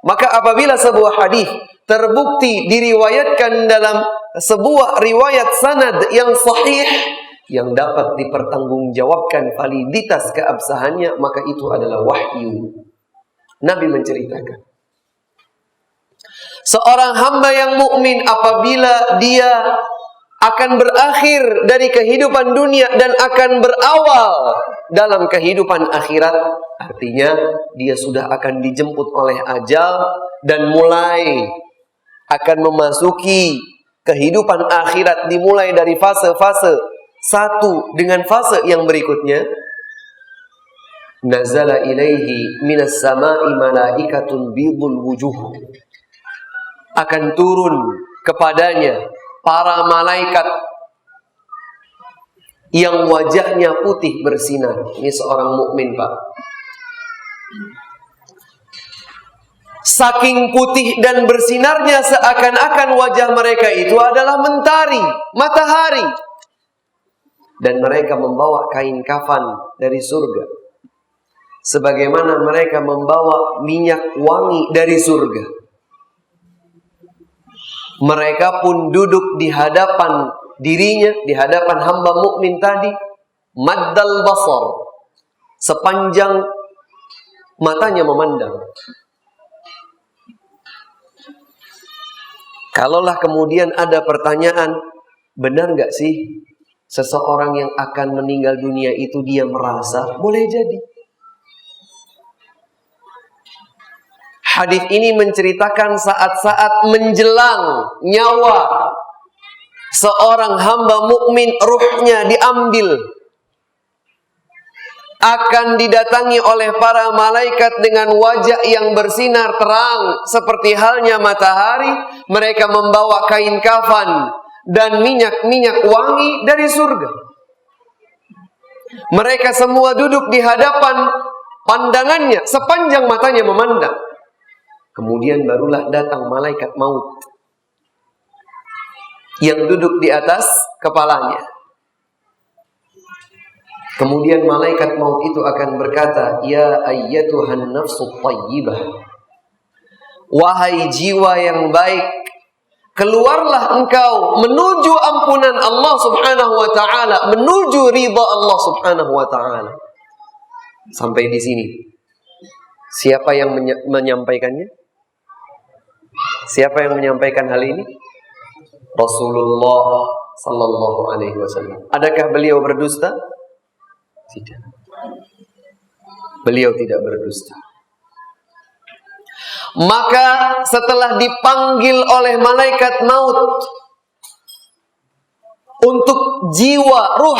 Maka apabila sebuah hadis terbukti diriwayatkan dalam sebuah riwayat sanad yang sahih yang dapat dipertanggungjawabkan validitas keabsahannya, maka itu adalah wahyu. Nabi menceritakan, seorang hamba yang mukmin apabila dia akan berakhir dari kehidupan dunia dan akan berawal dalam kehidupan akhirat, artinya dia sudah akan dijemput oleh ajal dan mulai akan memasuki kehidupan akhirat, dimulai dari fase-fase satu dengan fase yang berikutnya. Nazala ilaihi minas sama'i malaikatun bidul wujuh. Akan turun kepadanya para malaikat yang wajahnya putih bersinar. Ini seorang mukmin, Pak. Saking putih dan bersinarnya seakan-akan wajah mereka itu adalah mentari, matahari. Dan mereka membawa kain kafan dari surga, sebagaimana mereka membawa minyak wangi dari surga. Mereka pun duduk di hadapan dirinya, di hadapan hamba mukmin tadi, maddal basar, sepanjang matanya memandang. Kalaulah kemudian ada pertanyaan, benar nggak sih seseorang yang akan meninggal dunia itu dia merasa? Boleh jadi. Hadis ini menceritakan saat-saat menjelang nyawa seorang hamba mukmin, ruhnya diambil, akan didatangi oleh para malaikat dengan wajah yang bersinar terang seperti halnya matahari. Mereka membawa kain kafan dan minyak-minyak wangi dari surga. Mereka semua duduk di hadapan pandangannya sepanjang matanya memandang. Kemudian barulah datang malaikat maut yang duduk di atas kepalanya. Kemudian malaikat maut itu akan berkata, "Ya ayyatuhan nafsu thayyibah." Wahai jiwa yang baik, keluarlah engkau menuju ampunan Allah Subhanahu wa taala, menuju ridha Allah Subhanahu wa taala. Sampai di sini Siapa yang menyampaikannya? Siapa yang menyampaikan hal ini? Rasulullah sallallahu alaihi wasallam. Adakah beliau berdusta? Tidak. Beliau tidak berdusta. Maka setelah dipanggil oleh malaikat maut untuk jiwa, ruh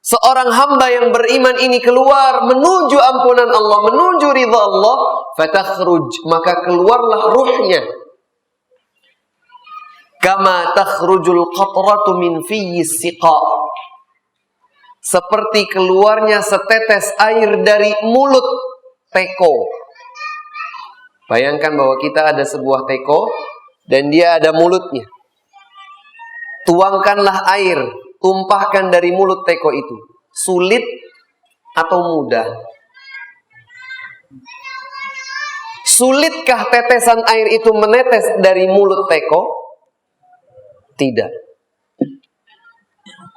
seorang hamba yang beriman ini keluar menuju ampunan Allah, menuju ridha Allah, fatakhruj, maka keluarlah ruhnya. Kama takhrujul qatratu min fiyyis siqa. Seperti keluarnya setetes air dari mulut teko. Bayangkan bahwa kita ada sebuah teko dan dia ada mulutnya. Tuangkanlah air, tumpahkan dari mulut teko itu. Sulit atau mudah? Sulitkah tetesan air itu menetes dari mulut teko? Tidak.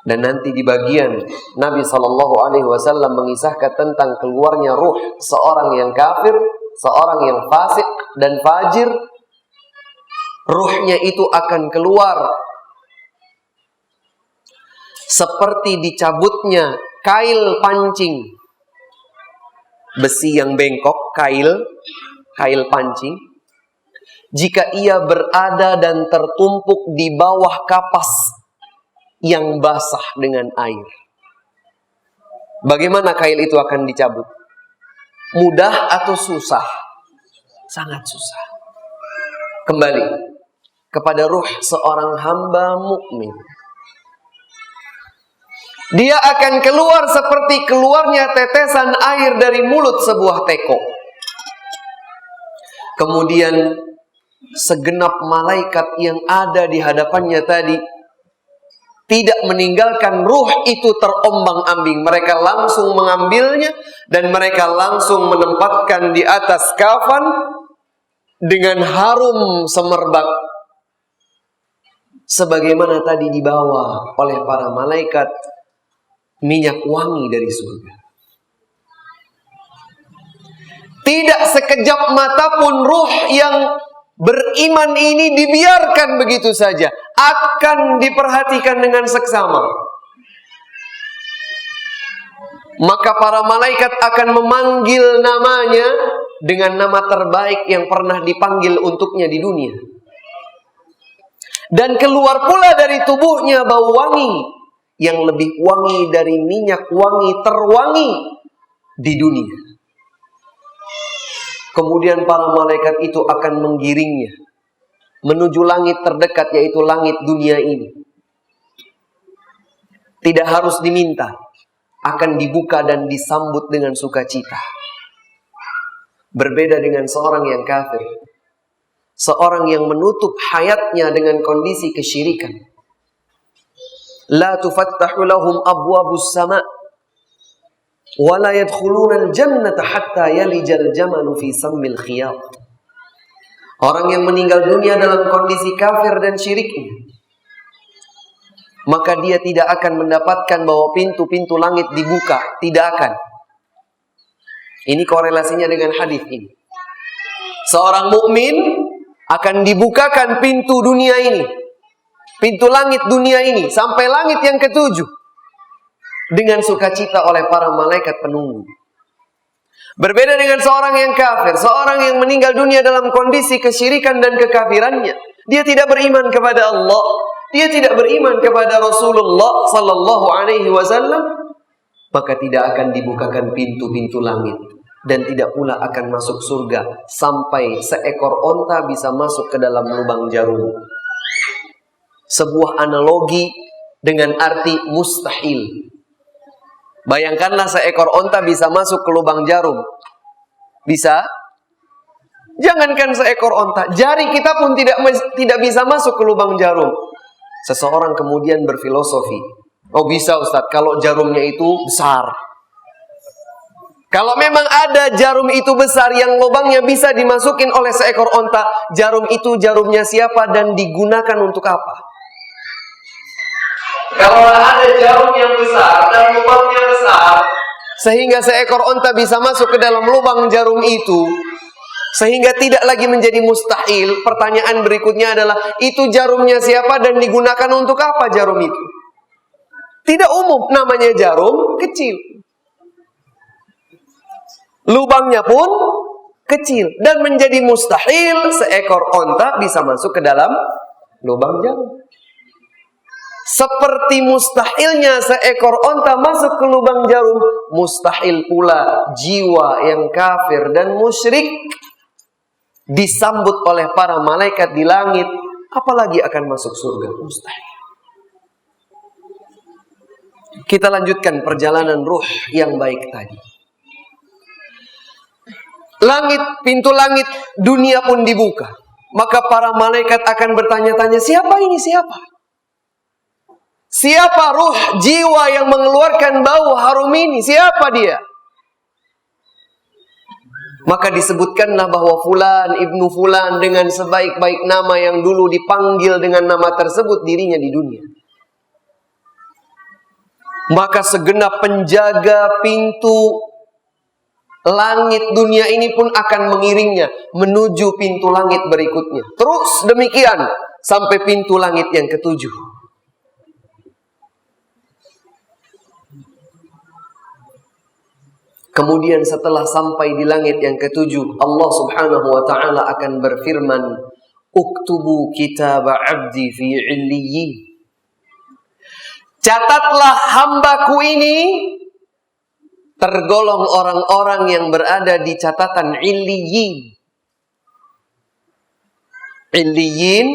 Dan nanti di bagian Nabi SAW mengisahkan tentang keluarnya ruh seorang yang kafir, seorang yang fasik dan fajir. Ruhnya itu akan keluar seperti dicabutnya kail pancing. Besi yang bengkok, kail pancing. Jika ia berada dan tertumpuk di bawah kapas yang basah dengan air. Bagaimana kail itu akan dicabut? Mudah atau susah? Sangat susah. Kembali kepada ruh seorang hamba mukmin. Dia akan keluar seperti keluarnya tetesan air dari mulut sebuah teko. Kemudian segenap malaikat yang ada di hadapannya tadi tidak meninggalkan ruh itu terombang-ambing. Mereka langsung mengambilnya dan mereka langsung menempatkan di atas kafan dengan harum semerbak. Sebagaimana tadi dibawa oleh para malaikat minyak wangi dari surga. Tidak sekejap mata pun ruh yang beriman ini dibiarkan begitu saja. Akan diperhatikan dengan seksama. Maka para malaikat akan memanggil namanya dengan nama terbaik yang pernah dipanggil untuknya di dunia. Dan keluar pula dari tubuhnya bau wangi yang lebih wangi dari minyak wangi terwangi di dunia. Kemudian para malaikat itu akan menggiringnya menuju langit terdekat, yaitu langit dunia ini. Tidak harus diminta, akan dibuka dan disambut dengan sukacita. Berbeda dengan seorang yang kafir, seorang yang menutup hayatnya dengan kondisi kesyirikan. La tufattahu lahum abwabus sama' wa la yadkhuluna al-jannata hatta yalijal jamalu fi sammil khiyat. Orang yang meninggal dunia dalam kondisi kafir dan syiriknya, maka dia tidak akan mendapatkan bahwa pintu-pintu langit dibuka. Tidak akan. Ini korelasinya dengan hadis ini. Seorang mukmin akan dibukakan pintu dunia ini, pintu langit dunia ini, sampai langit yang ketujuh, dengan sukacita oleh para malaikat penunggu. Berbeda dengan seorang yang kafir, seorang yang meninggal dunia dalam kondisi kesyirikan dan kekafirannya. Dia tidak beriman kepada Allah, dia tidak beriman kepada Rasulullah sallallahu alaihi wasallam, maka tidak akan dibukakan pintu-pintu langit dan tidak pula akan masuk surga sampai seekor onta bisa masuk ke dalam lubang jarum. Sebuah analogi dengan arti mustahil. Bayangkanlah seekor onta bisa masuk ke lubang jarum. Bisa? Jangankan seekor onta, jari kita pun tidak bisa masuk ke lubang jarum. Seseorang kemudian berfilosofi, oh bisa Ustaz, kalau jarumnya itu besar. Kalau memang ada jarum itu besar yang lubangnya bisa dimasukin oleh seekor onta, jarum itu jarumnya siapa dan digunakan untuk apa? Kalau ada jarum yang besar dan lubangnya besar, sehingga seekor onta bisa masuk ke dalam lubang jarum itu, sehingga tidak lagi menjadi mustahil. Pertanyaan berikutnya adalah, itu jarumnya siapa dan digunakan untuk apa jarum itu? Tidak umum, namanya jarum kecil. Lubangnya pun kecil. Dan menjadi mustahil seekor onta bisa masuk ke dalam lubang jarum. Seperti mustahilnya seekor onta masuk ke lubang jarum, mustahil pula jiwa yang kafir dan musyrik disambut oleh para malaikat di langit, apalagi akan masuk surga. Mustahil. Kita lanjutkan perjalanan ruh yang baik tadi. Langit, pintu langit dunia pun dibuka. Maka para malaikat akan bertanya-tanya, siapa ini, siapa? Siapa ruh jiwa yang mengeluarkan bau harum ini? Siapa dia? Maka disebutkanlah bahwa fulan ibnu fulan dengan sebaik-baik nama yang dulu dipanggil dengan nama tersebut dirinya di dunia. Maka segenap penjaga pintu langit dunia ini pun akan mengiringnya menuju pintu langit berikutnya. Terus demikian sampai pintu langit yang ketujuh. Kemudian setelah sampai di langit yang ketujuh, Allah subhanahu wa ta'ala akan berfirman, uktubu kitab abdi fi illiyin. Catatlah hambaku ini tergolong orang-orang yang berada di catatan illiyin. Illiyin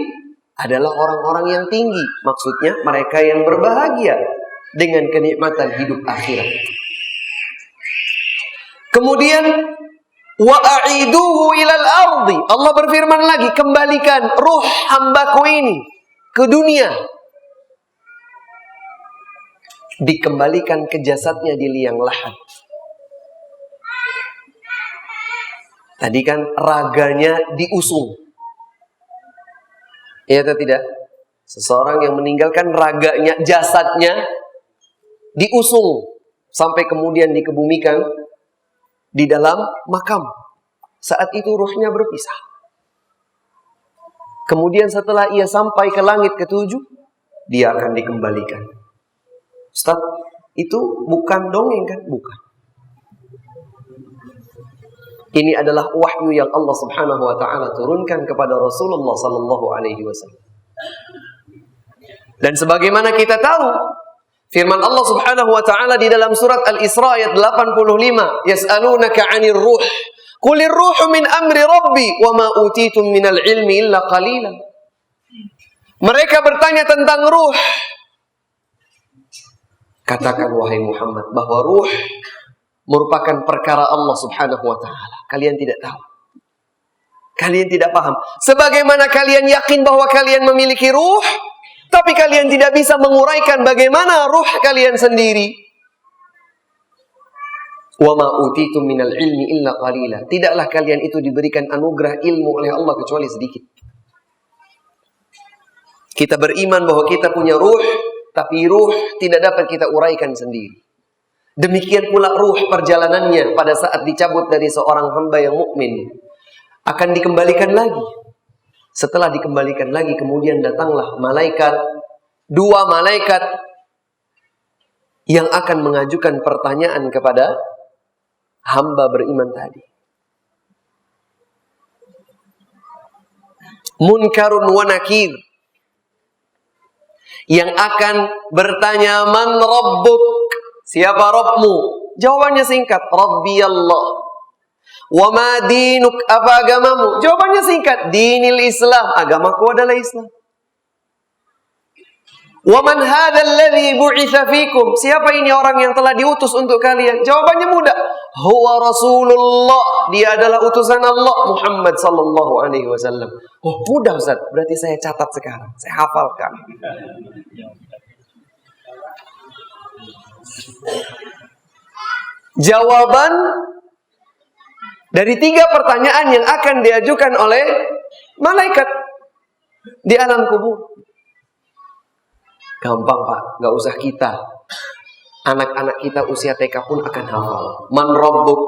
adalah orang-orang yang tinggi. Maksudnya mereka yang berbahagia dengan kenikmatan hidup akhirat. Kemudian wa a'iduhu ilal ardi. Allah berfirman lagi, kembalikan ruh hambaku ini ke dunia. Dikembalikan ke jasadnya di liang lahat. Tadi kan raganya diusung. Iya atau tidak? Seseorang yang meninggalkan raganya, jasadnya diusung sampai kemudian dikebumikan di dalam makam. Saat itu ruhnya berpisah. Kemudian setelah ia sampai ke langit ketujuh, dia akan dikembalikan. Ustaz, itu bukan dongeng kan? Bukan. Ini adalah wahyu yang Allah subhanahu wa ta'ala turunkan kepada Rasulullah sallallahu alaihi wasallam. Dan sebagaimana kita tahu, firman Allah subhanahu wa ta'ala di dalam surat Al-Isra ayat 85. Yas'alunaka 'anir ruh. Qulir ruhu min amri rabbi wa ma utitum minal ilmi illa qalilan. Mereka bertanya tentang ruh. Katakan wahai Muhammad bahwa ruh merupakan perkara Allah subhanahu wa ta'ala. Kalian tidak tahu. Kalian tidak paham. Sebagaimana kalian yakin bahwa kalian memiliki ruh, tapi kalian tidak bisa menguraikan bagaimana ruh kalian sendiri. Wa ma utitum minal ilmi illa qalila. Tidaklah kalian itu diberikan anugerah ilmu oleh Allah kecuali sedikit. Kita beriman bahwa kita punya ruh, tapi ruh tidak dapat kita uraikan sendiri. Demikian pula ruh perjalanannya pada saat dicabut dari seorang hamba yang mukmin akan dikembalikan lagi. Setelah dikembalikan lagi, kemudian datanglah malaikat, dua malaikat yang akan mengajukan pertanyaan kepada hamba beriman tadi. Munkarun wa nakir, yang akan bertanya, man rabbuk? Siapa Rabbmu? Jawabannya singkat, Rabbi Allah. Wa ma dinuk? Apa agamamu? Jawabannya singkat, dinil Islam. Agamaku adalah Islam. Wa man hadzal ladzi bu'itsa fikum? Siapa ini orang yang telah diutus untuk kalian? Jawabannya mudah, huwa Rasulullah. Dia adalah utusan Allah, Muhammad sallallahu alaihi wasallam. Oh, mudah Ustaz. Berarti saya catat sekarang. Saya hafalkan. Jawaban dari 3 pertanyaan yang akan diajukan oleh malaikat di alam kubur. Gampang Pak, gak usah kita. Anak-anak kita usia TK pun akan hafal. Man rabbuk?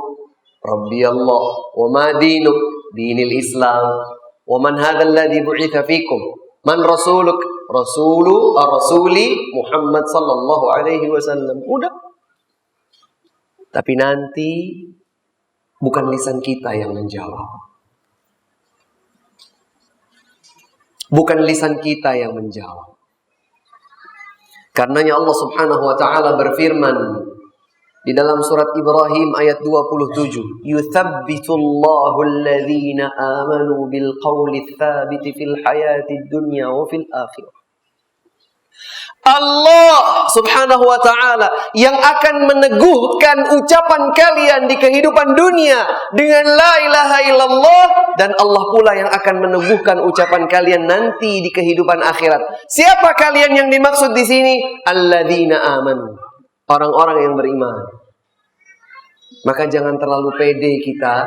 Rabbi Allah. Wa ma dinuk? Dinil Islam. Wa man hadzal ladzi bu'itsa fikum? Man rasuluk? Rasuli Muhammad sallallahu alaihi wasallam. Udah. Tapi nanti bukan lisan kita yang menjawab. Bukan lisan kita yang menjawab. Karenanya Allah Subhanahu wa taala berfirman di dalam surat Ibrahim ayat 27, "Yuthabbitullahu alladhina amanu bil qawli tsabiti fil hayatid dunya wa fil akhirah." Allah Subhanahu wa ta'ala yang akan meneguhkan ucapan kalian di kehidupan dunia dengan la ilaha illallah, dan Allah pula yang akan meneguhkan ucapan kalian nanti di kehidupan akhirat. Siapa kalian yang dimaksud di sini? Alladzina amanu, orang-orang yang beriman. Maka jangan terlalu pede kita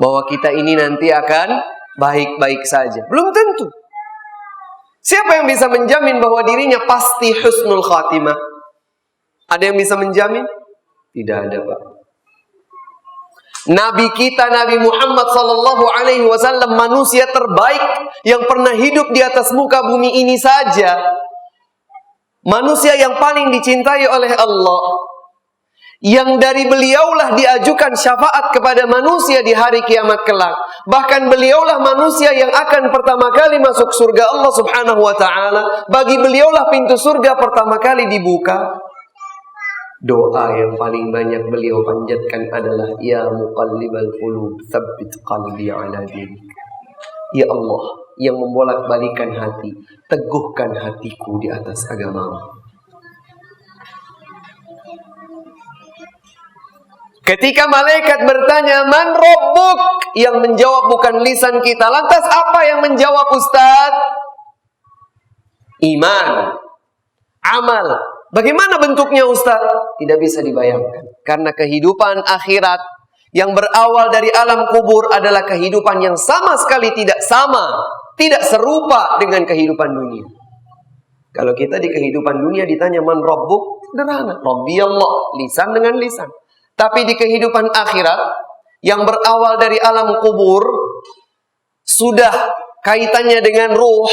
bahwa kita ini nanti akan baik-baik saja. Belum tentu. Siapa yang bisa menjamin bahwa dirinya pasti husnul khatimah? Ada yang bisa menjamin? Tidak ada, Pak. Nabi kita, Nabi Muhammad sallallahu alaihi wasallam, manusia terbaik yang pernah hidup di atas muka bumi ini saja. Manusia yang paling dicintai oleh Allah, yang dari beliaulah diajukan syafaat kepada manusia di hari kiamat kelak. Bahkan beliaulah manusia yang akan pertama kali masuk surga Allah Subhanahu wa ta'ala. Bagi beliaulah pintu surga pertama kali dibuka. Doa yang paling banyak beliau panjatkan adalah, Ya muqallibal qulub, tsabbit qalbi ala dinik. Ya Allah yang membolak-balikan hati, teguhkan hatiku di atas agamamu. Ketika malaikat bertanya, Man rabbuk? Yang menjawab bukan lisan kita. Lantas apa yang menjawab, Ustaz? Iman, amal. Bagaimana bentuknya, Ustaz? Tidak bisa dibayangkan. Karena kehidupan akhirat yang berawal dari alam kubur adalah kehidupan yang sama sekali tidak sama, tidak serupa dengan kehidupan dunia. Kalau kita di kehidupan dunia ditanya Man rabbuk, sederhana. Rabbi Allah, lisan dengan lisan. Tapi di kehidupan akhirat yang berawal dari alam kubur, sudah kaitannya dengan ruh,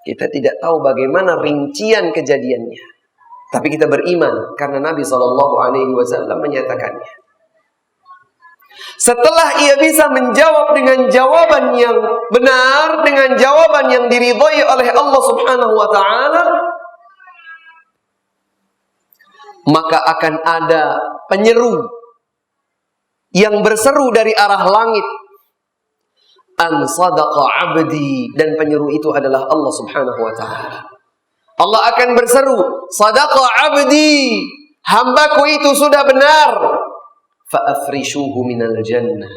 kita tidak tahu bagaimana rincian kejadiannya. Tapi kita beriman karena Nabi SAW menyatakannya. Setelah ia bisa menjawab dengan jawaban yang benar, dengan jawaban yang diridhai oleh Allah Subhanahu wa ta'ala, maka akan ada penyeru yang berseru dari arah langit, An sadaqa abdi, dan penyeru itu adalah Allah Subhanahu wa ta'ala. Allah akan berseru, Sadaqa abdi, hambaku itu sudah benar. Fa'afrishuhu minal jannah,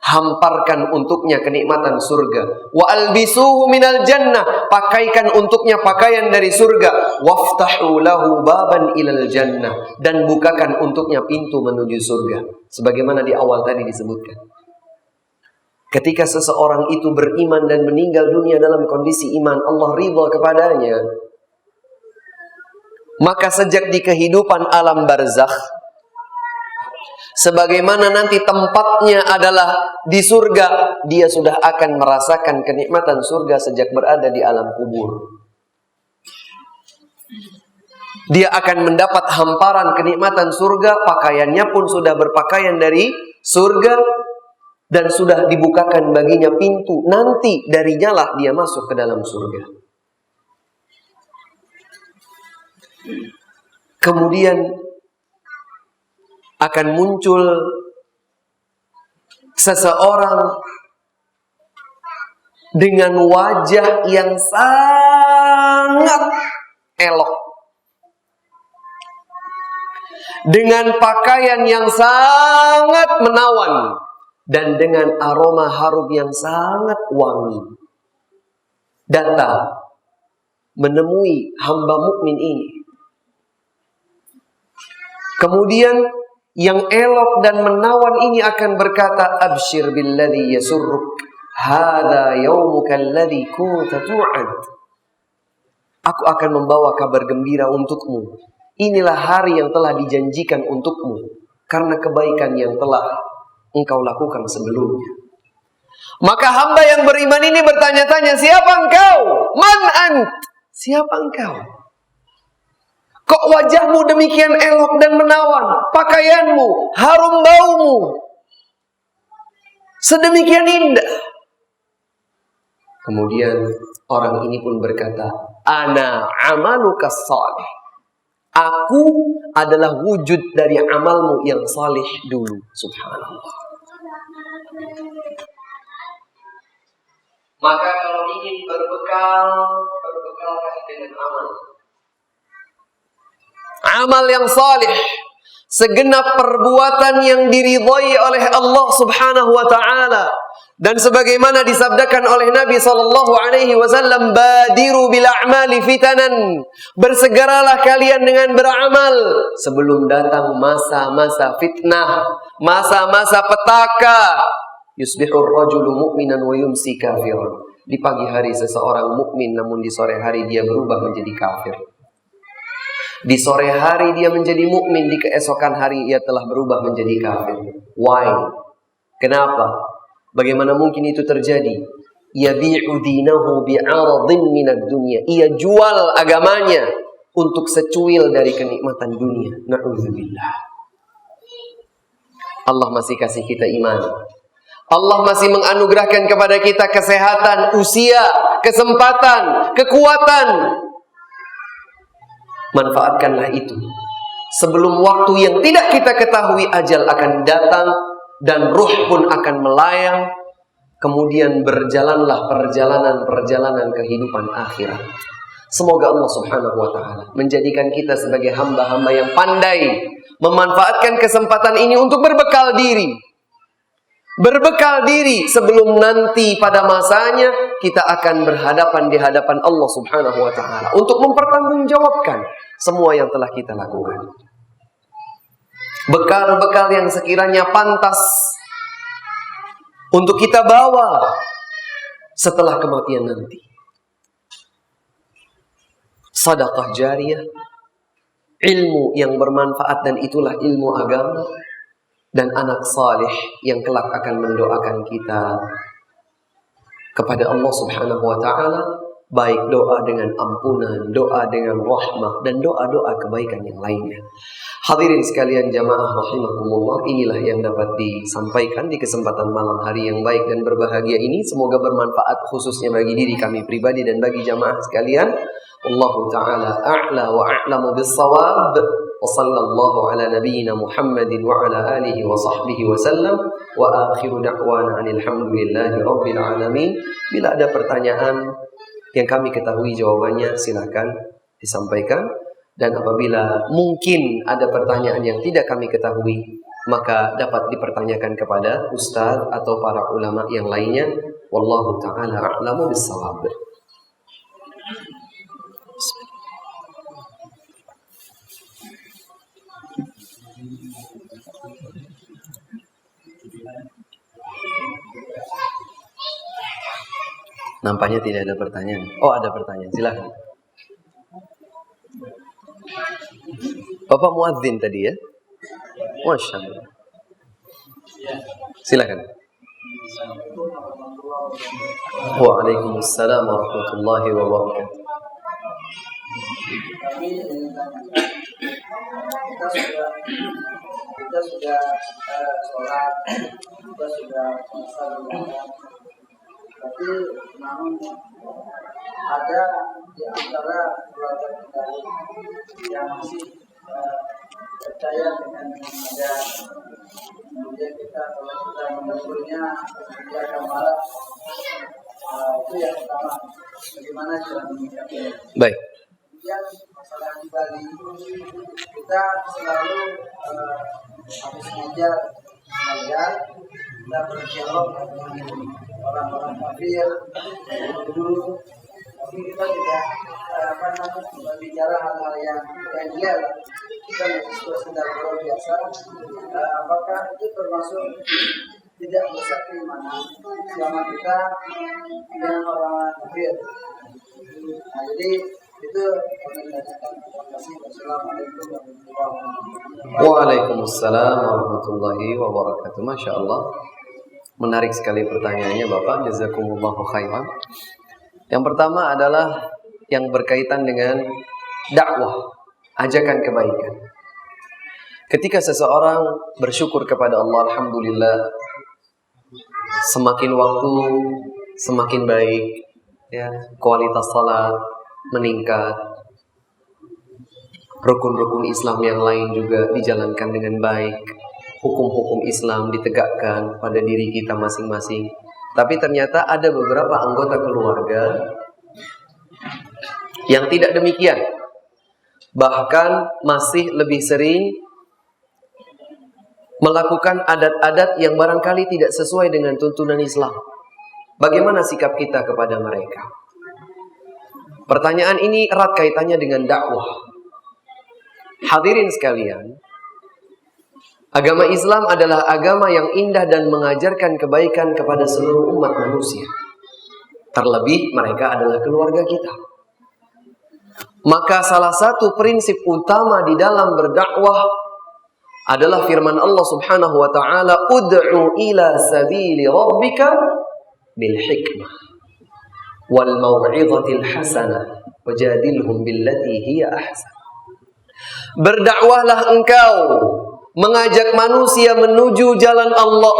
hamparkan untuknya kenikmatan surga. Wa albisuhu minal jannah, pakaikan untuknya pakaian dari surga. Waftahu lahu baban ilal jannah, dan bukakan untuknya pintu menuju surga. Sebagaimana di awal tadi disebutkan, ketika seseorang itu beriman dan meninggal dunia dalam kondisi iman, Allah ridha kepadanya. Maka sejak di kehidupan alam barzakh, sebagaimana nanti tempatnya adalah di surga, dia sudah akan merasakan kenikmatan surga sejak berada di alam kubur. Dia akan mendapat hamparan kenikmatan surga, pakaiannya pun sudah berpakaian dari surga, dan sudah dibukakan baginya pintu. Nanti darinya lah dia masuk ke dalam surga. Kemudian akan muncul seseorang dengan wajah yang sangat elok, dengan pakaian yang sangat menawan, dan dengan aroma harum yang sangat wangi, datang menemui hamba mukmin ini. Kemudian yang elok dan menawan ini akan berkata, Abshir billadhi yasurruk, hadha yawmuka alladhi kunta tu'ad. Aku akan membawa kabar gembira untukmu. Inilah hari yang telah dijanjikan untukmu karena kebaikan yang telah engkau lakukan sebelumnya. Maka hamba yang beriman ini bertanya-tanya, siapa engkau? Man ant? Siapa engkau? Kok wajahmu demikian elok dan menawan? Pakaianmu, harum baumu, sedemikian indah. Kemudian orang ini pun berkata, ana amaluka salih. Aku adalah wujud dari amalmu yang salih dulu. Subhanallah. Maka kalau ingin berbekalkan dengan amal. Amal yang salih, segenap perbuatan yang diridhai oleh Allah Subhanahu wa taala. Dan sebagaimana disabdakan oleh Nabi sallallahu alaihi wasallam, badiru bil a'mali fitanan. Bersegeralah kalian dengan beramal sebelum datang masa-masa fitnah, masa-masa petaka. Yusbihur rajulu mu'minan wa yumsi kafiran. Di pagi hari seseorang mukmin, namun di sore hari dia berubah menjadi kafir. Di sore hari dia menjadi mukmin, di keesokan hari ia telah berubah menjadi kafir. Why? Kenapa? Bagaimana mungkin itu terjadi? Yabi'u dinahu bi'aradhin minad dunya. Ia jual agamanya untuk secuil dari kenikmatan dunia. Na'udzubillah. Allah masih kasih kita iman. Allah masih menganugerahkan kepada kita kesehatan, usia, kesempatan, kekuatan. Manfaatkanlah itu. Sebelum waktu yang tidak kita ketahui, ajal akan datang dan ruh pun akan melayang. Kemudian berjalanlah perjalanan kehidupan akhirat. Semoga Allah Subhanahu wa taala menjadikan kita sebagai hamba-hamba yang pandai memanfaatkan kesempatan ini untuk berbekal diri. Berbekal diri sebelum nanti pada masanya kita akan berhadapan di hadapan Allah Subhanahu wa taala untuk mempertanggungjawabkan semua yang telah kita lakukan. Bekal-bekal yang sekiranya pantas untuk kita bawa setelah kematian nanti. Sedekah jariyah, ilmu yang bermanfaat, dan itulah ilmu agama. Dan anak salih yang kelak akan mendoakan kita kepada Allah Subhanahu wa taala, baik doa dengan ampunan, doa dengan rahmah, dan doa-doa kebaikan yang lainnya. Hadirin sekalian jamaah rahimakumullah, inilah yang dapat disampaikan di kesempatan malam hari yang baik dan berbahagia ini. Semoga bermanfaat khususnya bagi diri kami pribadi dan bagi jamaah sekalian. Allahu ta'ala a'la wa a'lamu bis-shawab. Wa sallallahu ala nabiyyina Muhammadin wa ala alihi wa sahbihi wa sallam. Wa akhiru da'wana alhamdulillahi rabbil alamin. Bila ada pertanyaan yang kami ketahui jawabannya, silakan disampaikan. Dan apabila mungkin ada pertanyaan yang tidak kami ketahui, maka dapat dipertanyakan kepada ustaz atau para ulama yang lainnya. Wallahu ta'ala a'lamu bis-shawab. Nampaknya tidak ada pertanyaan. Oh, ada pertanyaan. Silakan. Bapak muadzin tadi ya? Masya Allah. Silakan. Waalaikumsalam warahmatullahi wabarakatuh. Kita sudah sholat, kita sudah tapi namun ada di antara keluarga kita yang masih percaya dengan ada, kemudian kita kalau kita menegurnya dia akan marah. Itu yang pertama, bagaimana cara menyikapinya. Baik. Kemudian masalah di Bali, kita selalu habis mengajar kita berdialog dengan orang-orang kafir, guru, tapi kita tidak berbicara hal-hal yang ideal. Kita sedang luar biasa. Apakah itu termasuk tidak bisa keimanan selama kita dengan orang kafir? Nah, jadi Itu kami tanyakan. Terima kasih. Wassalamualaikum warahmatullahi wabarakatuh. Waalaikumsalam warahmatullahi wabarakatuh. Masya Allah. Menarik sekali pertanyaannya Bapak. Jazakumullahu khairan. Yang pertama adalah yang berkaitan dengan dakwah, ajakan kebaikan. Ketika seseorang bersyukur kepada Allah, alhamdulillah, semakin waktu semakin baik, ya, kualitas salat meningkat, rukun-rukun Islam yang lain juga dijalankan dengan baik, hukum-hukum Islam ditegakkan pada diri kita masing-masing. Tapi ternyata ada beberapa anggota keluarga yang tidak demikian, bahkan masih lebih sering melakukan adat-adat yang barangkali tidak sesuai dengan tuntunan Islam. Bagaimana sikap kita kepada mereka? Pertanyaan ini erat kaitannya dengan dakwah. Hadirin sekalian, agama Islam adalah agama yang indah dan mengajarkan kebaikan kepada seluruh umat manusia. Terlebih mereka adalah keluarga kita. Maka salah satu prinsip utama di dalam berdakwah adalah firman Allah Subhanahu wa taala, "Ud'u ila sabili rabbika bil hikmah wal mau'izatil hasanah wajadilhum billati hiya ahsan." Berdakwahlah engkau, mengajak manusia menuju jalan Allah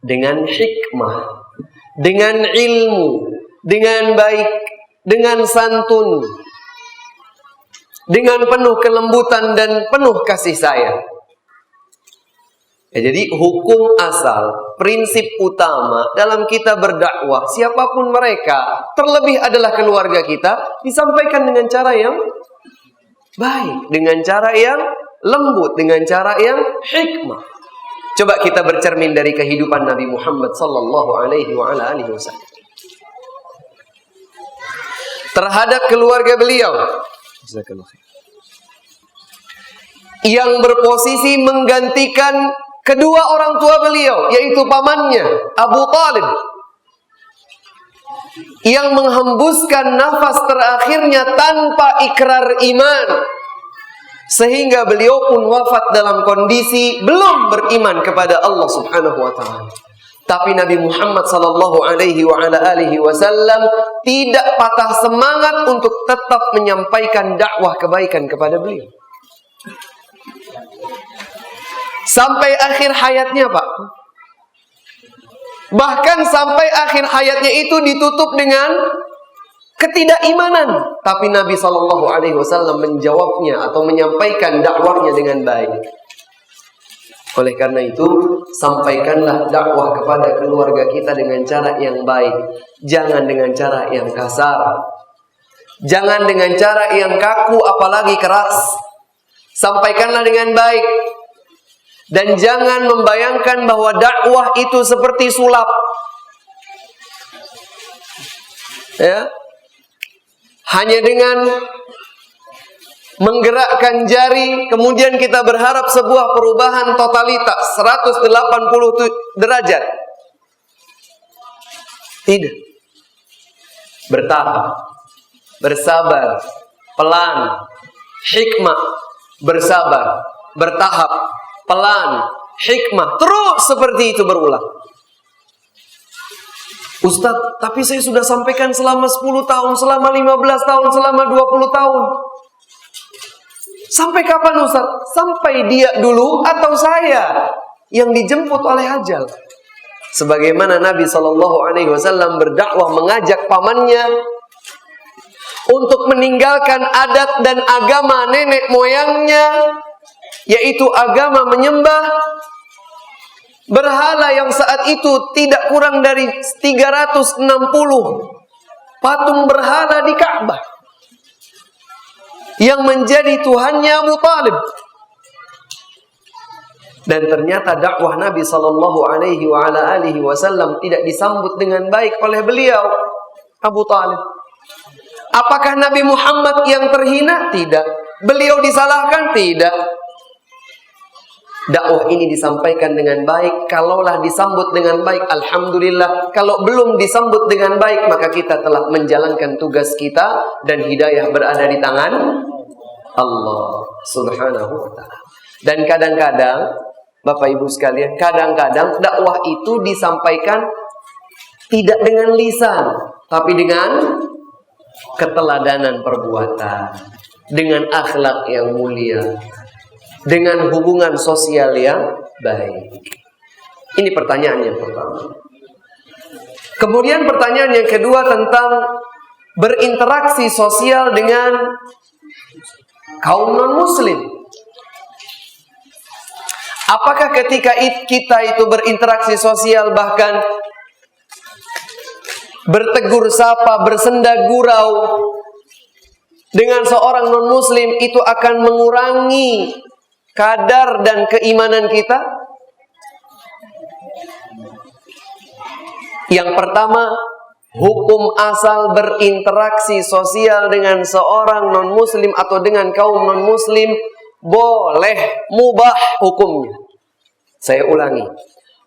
dengan hikmah, dengan ilmu, dengan baik, dengan santun, dengan penuh kelembutan dan penuh kasih sayang. Ya, jadi hukum asal, prinsip utama dalam kita berdakwah, siapapun mereka, terlebih adalah keluarga kita, disampaikan dengan cara yang baik, dengan cara yang lembut, dengan cara yang hikmah. Coba kita bercermin dari kehidupan Nabi Muhammad sallallahu alaihi wasallam terhadap keluarga beliau yang berposisi menggantikan kedua orang tua beliau, yaitu pamannya Abu Talib, yang menghembuskan nafas terakhirnya tanpa ikrar iman, sehingga beliau pun wafat dalam kondisi belum beriman kepada Allah Subhanahu wa taala. Tapi Nabi Muhammad sallallahu alaihi wasallam tidak patah semangat untuk tetap menyampaikan dakwah kebaikan kepada beliau. Sampai akhir hayatnya, Pak. Bahkan sampai akhir hayatnya itu ditutup dengan ketidakimanan. Tapi Nabi SAW menjawabnya atau menyampaikan dakwahnya dengan baik. Oleh karena itu, sampaikanlah dakwah kepada keluarga kita dengan cara yang baik. Jangan dengan cara yang kasar. Jangan dengan cara yang kaku, apalagi keras. Sampaikanlah dengan baik. Dan jangan membayangkan bahwa dakwah itu seperti sulap. Ya. Hanya dengan menggerakkan jari, kemudian kita berharap sebuah perubahan totalitas 180 derajat. Tidak. Bertahap, bersabar, pelan, hikmah, bersabar, bertahap, pelan, hikmah, terus seperti itu berulang. Ustaz, tapi saya sudah sampaikan selama 10 tahun, selama 15 tahun, selama 20 tahun. Sampai kapan Ustaz? Sampai dia dulu atau saya yang dijemput oleh ajal. Sebagaimana Nabi SAW berdakwah mengajak pamannya untuk meninggalkan adat dan agama nenek moyangnya, yaitu agama menyembah berhala yang saat itu tidak kurang dari 360 patung berhala di Ka'bah yang menjadi Tuhannya Abu Talib. Dan ternyata dakwah Nabi SAW tidak disambut dengan baik oleh beliau Abu Talib. Apakah Nabi Muhammad yang terhina? Tidak. Beliau disalahkan? Tidak. dakwah ini disampaikan dengan baik. Kalaulah disambut dengan baik, alhamdulillah. Kalau belum disambut dengan baik, maka kita telah menjalankan tugas kita dan hidayah berada di tangan Allah Subhanahu wa ta'ala. Dan kadang-kadang, Bapak Ibu sekalian, kadang-kadang dakwah itu disampaikan tidak dengan lisan, tapi dengan keteladanan perbuatan, dengan akhlak yang mulia, dengan hubungan sosial yang baik. Ini pertanyaan yang pertama. Kemudian pertanyaan yang kedua tentang berinteraksi sosial dengan kaum non-muslim. Apakah ketika kita itu berinteraksi sosial, bahkan bertegur sapa, bersenda gurau dengan seorang non-muslim, itu akan mengurangi kadar dan keimanan kita? Yang pertama, hukum asal berinteraksi sosial dengan seorang non-muslim atau dengan kaum non-muslim boleh, mubah hukumnya. Saya ulangi.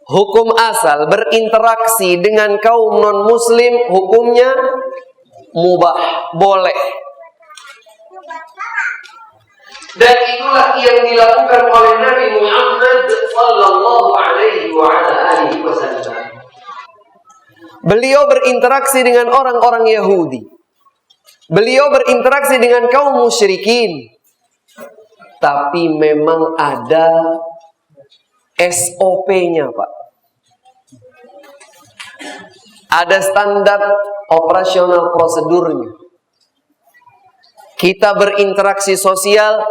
Hukum asal berinteraksi dengan kaum non-muslim hukumnya mubah, boleh. Dan itulah yang dilakukan oleh Nabi Muhammad sallallahu alaihi wasallam. Beliau berinteraksi dengan orang-orang Yahudi. Beliau berinteraksi dengan kaum musyrikin. Tapi memang ada SOP-nya, Pak. Ada standar operasional prosedurnya. Kita berinteraksi sosial,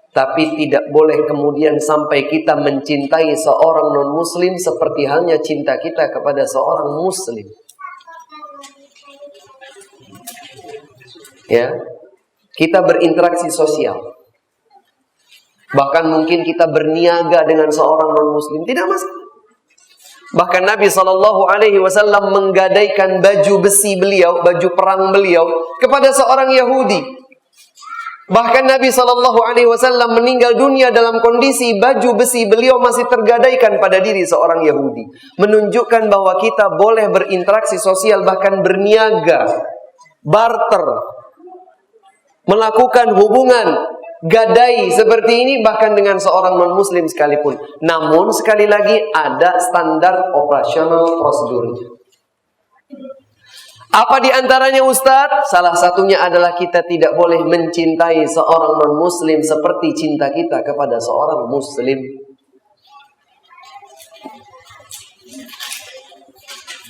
tapi tidak boleh kemudian sampai kita mencintai seorang non-muslim seperti halnya cinta kita kepada seorang muslim. Ya, kita berinteraksi sosial. Bahkan mungkin kita berniaga dengan seorang non-muslim, tidak masalah. Bahkan Nabi SAW menggadaikan baju besi beliau, baju perang beliau kepada seorang Yahudi. Bahkan Nabi SAW meninggal dunia dalam kondisi baju besi beliau masih tergadaikan pada diri seorang Yahudi. Menunjukkan bahwa kita boleh berinteraksi sosial, bahkan berniaga, barter, melakukan hubungan gadai seperti ini bahkan dengan seorang non-muslim sekalipun. Namun sekali lagi ada standar operasional prosedurnya. Apa di antaranya, Ustadz? Salah satunya adalah kita tidak boleh mencintai seorang non-muslim seperti cinta kita kepada seorang muslim.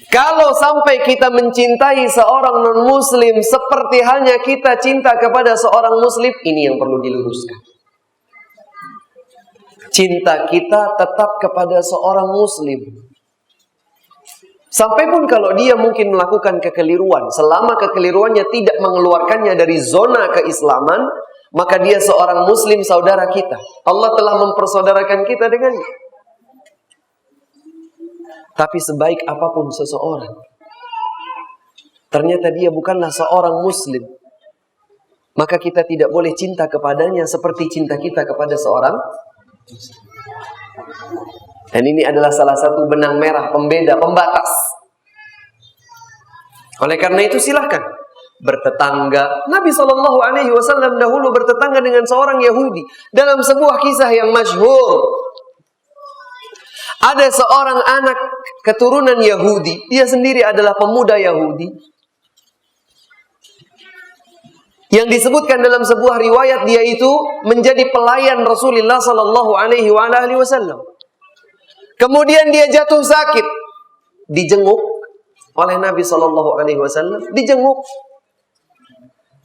Kalau sampai kita mencintai seorang non-muslim seperti halnya kita cinta kepada seorang muslim, ini yang perlu diluruskan. Cinta kita tetap kepada seorang muslim. Sampai pun kalau dia mungkin melakukan kekeliruan, selama kekeliruannya tidak mengeluarkannya dari zona keislaman, maka dia seorang muslim saudara kita. Allah telah mempersaudarakan kita dengannya. Tapi sebaik apapun seseorang, ternyata dia bukanlah seorang muslim, maka kita tidak boleh cinta kepadanya seperti cinta kita kepada seorang muslim. Dan ini adalah salah satu benang merah pembeda, pembatas. Oleh karena itu silahkan bertetangga. Nabi SAW dahulu bertetangga dengan seorang Yahudi. Dalam sebuah kisah yang masyhur, ada seorang anak keturunan Yahudi. Dia sendiri adalah pemuda Yahudi. Yang disebutkan dalam sebuah riwayat, dia itu menjadi pelayan Rasulullah SAW. Kemudian dia jatuh sakit, dijenguk oleh Nabi SAW. Dijenguk.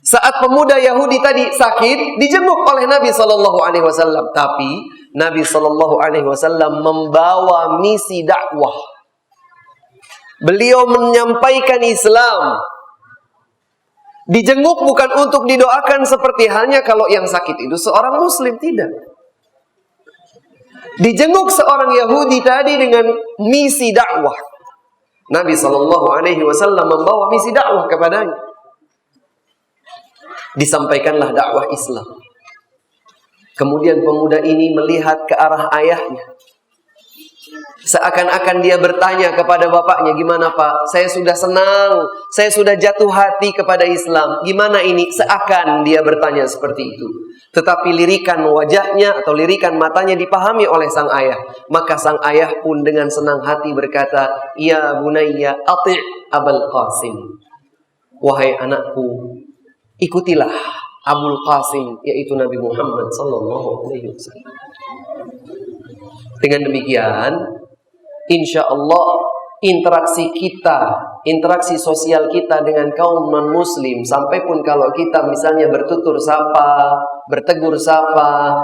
Saat pemuda Yahudi tadi sakit, dijenguk oleh Nabi SAW. Tapi Nabi SAW membawa misi dakwah. Beliau menyampaikan Islam. Dijenguk bukan untuk didoakan seperti halnya kalau yang sakit itu seorang muslim, tidak. Dijenguk seorang Yahudi tadi dengan misi dakwah. Nabi SAW membawa misi dakwah kepadanya. Disampaikanlah dakwah Islam. Kemudian pemuda ini melihat ke arah ayahnya. Seakan-akan dia bertanya kepada bapaknya, gimana Pak? Saya sudah senang, saya sudah jatuh hati kepada Islam. Gimana ini? Seakan dia bertanya seperti itu. Tetapi lirikan wajahnya atau lirikan matanya dipahami oleh sang ayah. Maka sang ayah pun dengan senang hati berkata, Ya bunayya ati' Abul Qasim. Wahai anakku, ikutilah Abul Qasim, yaitu Nabi Muhammad sallallahu alaihi wasallam. Dengan demikian, insya Allah interaksi kita, interaksi sosial kita dengan kaum non-muslim, sampai pun kalau kita misalnya bertutur sapa, bertegur sapa,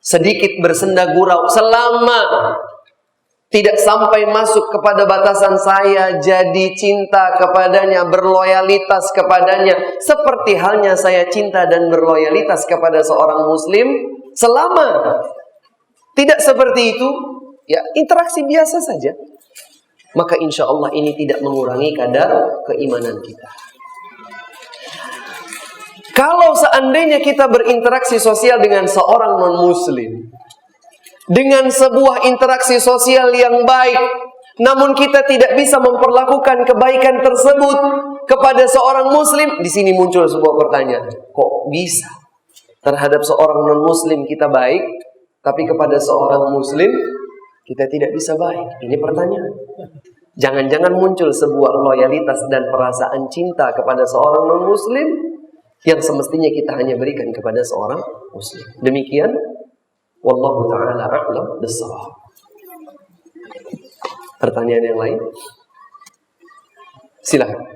sedikit bersenda gurau, selama tidak sampai masuk kepada batasan saya jadi cinta kepadanya, berloyalitas kepadanya, seperti halnya saya cinta dan berloyalitas kepada seorang muslim, selama tidak seperti itu, ya interaksi biasa saja, maka insya Allah ini tidak mengurangi kadar keimanan kita. Kalau seandainya kita berinteraksi sosial dengan seorang non-muslim, dengan sebuah interaksi sosial yang baik, namun kita tidak bisa memperlakukan kebaikan tersebut kepada seorang muslim, di sini muncul sebuah pertanyaan. Kok bisa terhadap seorang non-muslim kita baik, tapi kepada seorang muslim kita tidak bisa baik? Ini pertanyaan. Jangan-jangan muncul sebuah loyalitas dan perasaan cinta kepada seorang non-muslim yang semestinya kita hanya berikan kepada seorang muslim. Demikian, wallahu ta'ala a'lam bis-shawab. Pertanyaan yang lain? Silakan.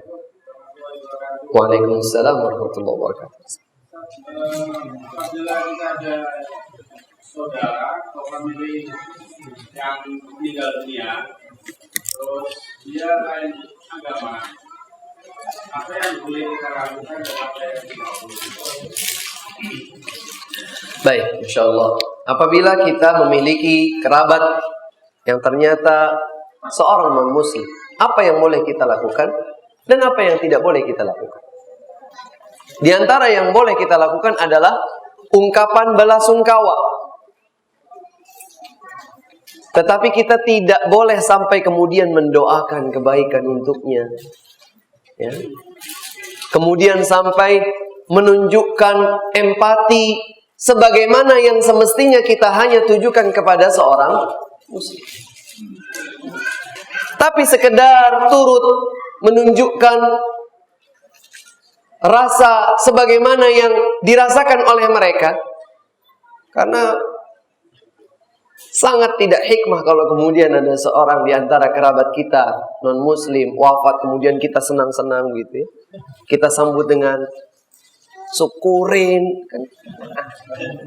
Waalaikumsalam warahmatullahi wabarakatuh. Apabila kita ada saudara atau famili yang meninggal dunia, terus dia lain agama, apa yang boleh kita lakukan dan apa yang tidak boleh? Baik, insyaallah. Apabila kita memiliki kerabat yang ternyata seorang non-muslim, apa yang boleh kita lakukan dan apa yang tidak boleh kita lakukan? Di antara yang boleh kita lakukan adalah ungkapan belasungkawa. Tetapi kita tidak boleh sampai kemudian mendoakan kebaikan untuknya, ya. Kemudian sampai menunjukkan empati sebagaimana yang semestinya kita hanya tujukan kepada seorang muslim. Tapi sekedar turut menunjukkan rasa sebagaimana yang dirasakan oleh mereka, karena sangat tidak hikmah kalau kemudian ada seorang di antara kerabat kita non-muslim wafat, kemudian kita senang-senang gitu ya. Kita sambut dengan syukurin, kan?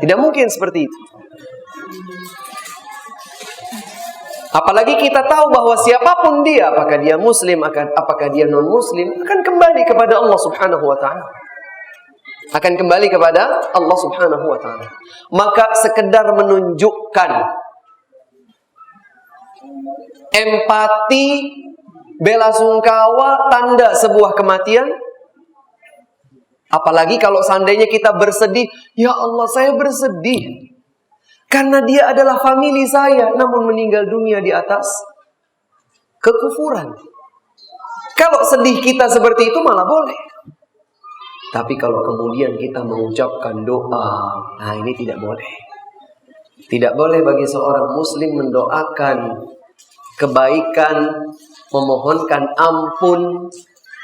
Tidak mungkin seperti itu. Apalagi kita tahu bahwa siapapun dia, apakah dia muslim, apakah dia non-muslim, akan kembali kepada Allah Subhanahu wa ta'ala. Akan kembali kepada Allah Subhanahu wa ta'ala. Maka sekedar menunjukkan empati, bela sungkawa, tanda sebuah kematian. Apalagi kalau seandainya kita bersedih, ya Allah saya bersedih karena dia adalah famili saya, namun meninggal dunia di atas kekufuran. Kalau sedih kita seperti itu malah boleh. Tapi kalau kemudian kita mengucapkan doa, nah ini tidak boleh. Tidak boleh bagi seorang muslim mendoakan kebaikan, memohonkan ampun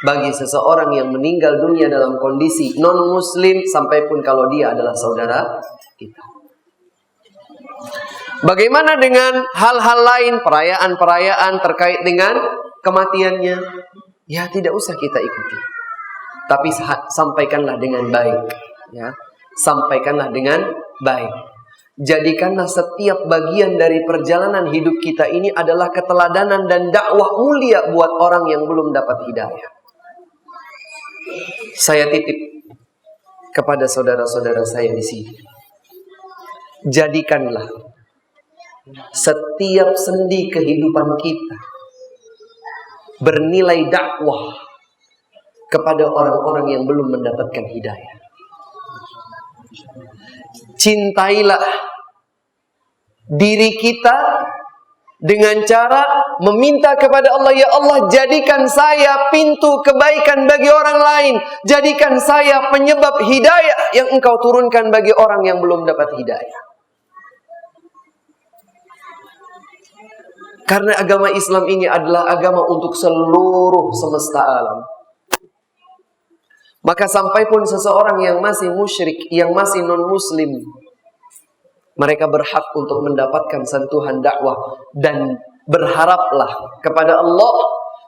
bagi seseorang yang meninggal dunia dalam kondisi non-muslim, sampai pun kalau dia adalah saudara kita. Bagaimana dengan hal-hal lain, perayaan-perayaan terkait dengan kematiannya? Ya tidak usah kita ikuti. Tapi sampaikanlah dengan baik, ya. Sampaikanlah dengan baik. Jadikanlah setiap bagian dari perjalanan hidup kita ini adalah keteladanan dan dakwah mulia buat orang yang belum dapat hidayah. Saya titip kepada saudara-saudara saya di sini. Jadikanlah setiap sendi kehidupan kita bernilai dakwah kepada orang-orang yang belum mendapatkan hidayah. cintailah diri kita dengan cara meminta kepada Allah, ya Allah, jadikan saya pintu kebaikan bagi orang lain. Jadikan saya penyebab hidayah yang Engkau turunkan bagi orang yang belum dapat hidayah. Karena agama Islam ini adalah agama untuk seluruh semesta alam. Maka sampai pun seseorang yang masih musyrik, yang masih non-muslim, mereka berhak untuk mendapatkan sentuhan dakwah. Dan berharaplah kepada Allah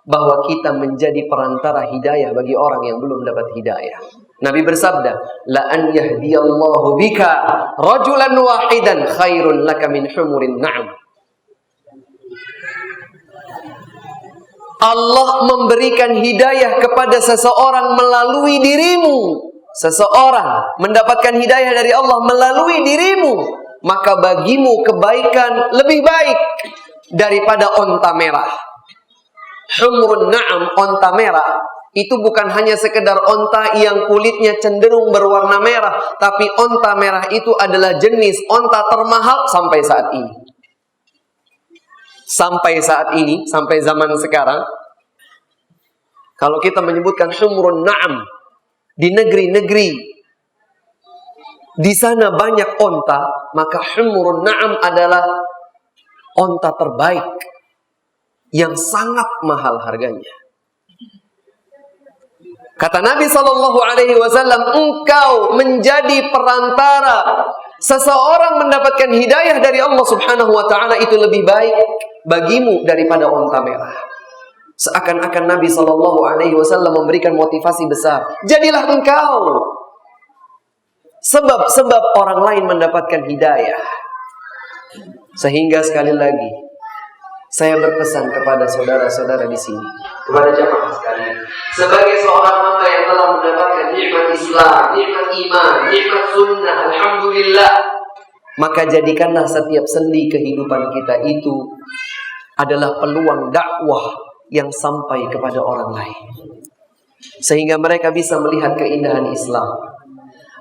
bahwa kita menjadi perantara hidayah bagi orang yang belum dapat hidayah. Nabi bersabda, la an yahdiyallahu bika rajulan wahidan khairun laka min humurin na'am. Allah memberikan hidayah kepada seseorang melalui dirimu. Seseorang mendapatkan hidayah dari Allah melalui dirimu, maka bagimu kebaikan lebih baik daripada onta merah. Humrun na'am, onta merah, itu bukan hanya sekedar onta yang kulitnya cenderung berwarna merah, tapi onta merah itu adalah jenis onta termahal sampai saat ini. Sampai saat ini, sampai zaman sekarang, kalau kita menyebutkan humrun na'am di negeri-negeri di sana banyak onta, maka humrun na'am adalah onta terbaik yang sangat mahal harganya. Kata Nabi SAW, engkau menjadi perantara seseorang mendapatkan hidayah dari Allah Subhanahu wa Ta'ala, itu lebih baik bagimu daripada onta merah. Seakan-akan Nabi SAW memberikan motivasi besar. Jadilah engkau sebab orang lain mendapatkan hidayah. Sehingga sekali lagi saya berpesan kepada saudara-saudara di sini, kepada jamaah sekalian, sebagai seorang hamba yang telah mendapatkan nikmat Islam, nikmat iman, nikmat sunnah, alhamdulillah, maka jadikanlah setiap sendi kehidupan kita itu adalah peluang dakwah yang sampai kepada orang lain, sehingga mereka bisa melihat keindahan Islam,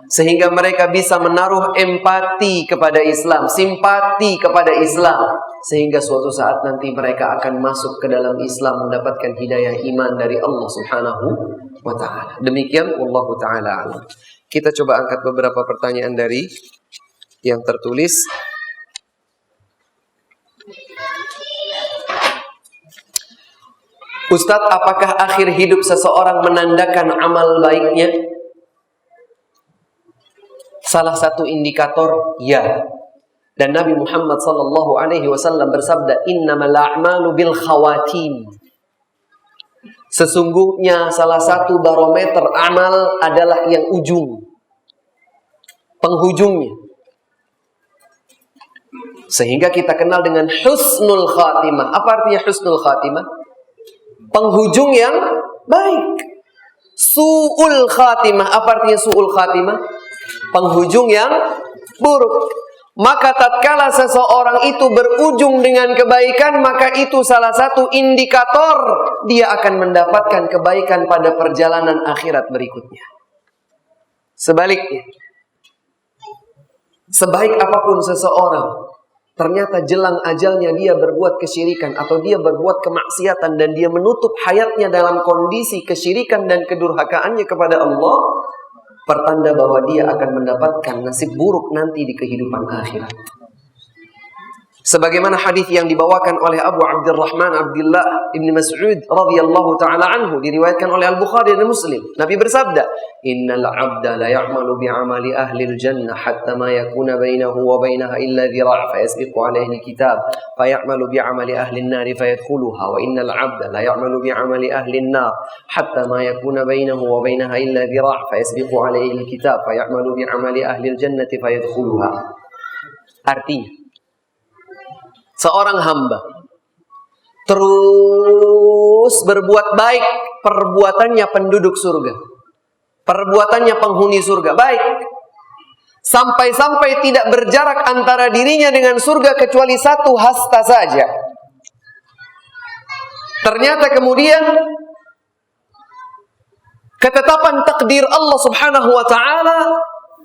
sehingga mereka bisa menaruh empati kepada Islam, simpati kepada Islam, sehingga suatu saat nanti mereka akan masuk ke dalam Islam, mendapatkan hidayah iman dari Allah Subhanahu wa Ta'ala. Demikian, wallahu ta'ala alam. Kita coba angkat beberapa pertanyaan dari yang tertulis. Ustadz, apakah akhir hidup seseorang menandakan amal baiknya? Salah satu indikator, ya. Dan Nabi Muhammad SAW bersabda, innamal a'malu bil khawatim. Sesungguhnya salah satu barometer amal adalah yang ujung, penghujungnya. Sehingga kita kenal dengan husnul khatimah. Apa artinya husnul khatimah? Penghujung yang baik. Su'ul khatimah. Apa artinya su'ul khatimah? Penghujung yang buruk. Maka tatkala seseorang itu berujung dengan kebaikan, maka itu salah satu indikator dia akan mendapatkan kebaikan pada perjalanan akhirat berikutnya. Sebaliknya, sebaik apapun seseorang, ternyata jelang ajalnya dia berbuat kesyirikan atau dia berbuat kemaksiatan dan dia menutup hayatnya dalam kondisi kesyirikan dan kedurhakaannya kepada Allah, pertanda bahwa dia akan mendapatkan nasib buruk nanti di kehidupan akhirat. Sebagaimana hadis yang dibawakan oleh Abu Abdurrahman Abdullah ibn Mas'ud radhiyallahu taala anhu, diriwayatkan oleh Al-Bukhari dan Muslim. Nabi bersabda, "Innal 'abda la ya'malu bi'amali ahli al-jannah hatta ma yakuna bainahu wa bainaha illa dhira' fa yasbiqu 'alayhi al-kitab fa ya'malu bi'amali ahli an-nar fa yadkhuluha wa innal 'abda la ya'malu bi'amali ahli an-nar hatta ma yakuna bainahu wa bainaha illa dhira' fa yasbiqu 'alayhi al-kitab fa ya'malu bi'amali ahli al-jannati fa yadkhuluha." Artinya, seorang hamba terus berbuat baik, perbuatannya penduduk surga, perbuatannya penghuni surga, baik, sampai-sampai tidak berjarak antara dirinya dengan surga kecuali satu hasta saja. Ternyata kemudian ketetapan takdir Allah Subhanahu wa ta'ala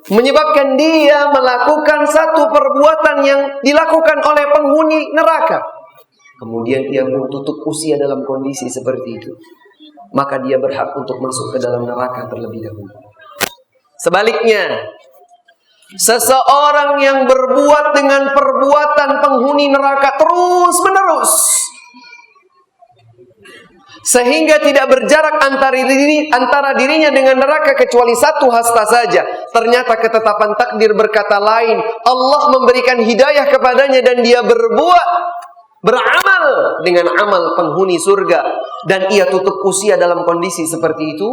menyebabkan dia melakukan satu perbuatan yang dilakukan oleh penghuni neraka. Kemudian ia pun tutup usia dalam kondisi seperti itu, maka dia berhak untuk masuk ke dalam neraka terlebih dahulu. Sebaliknya, seseorang yang berbuat dengan perbuatan penghuni neraka terus-menerus, sehingga tidak berjarak antara dirinya dengan neraka kecuali satu hasta saja. Ternyata ketetapan takdir berkata lain. Allah memberikan hidayah kepadanya dan dia beramal dengan amal penghuni surga, dan ia tutup usia dalam kondisi seperti itu,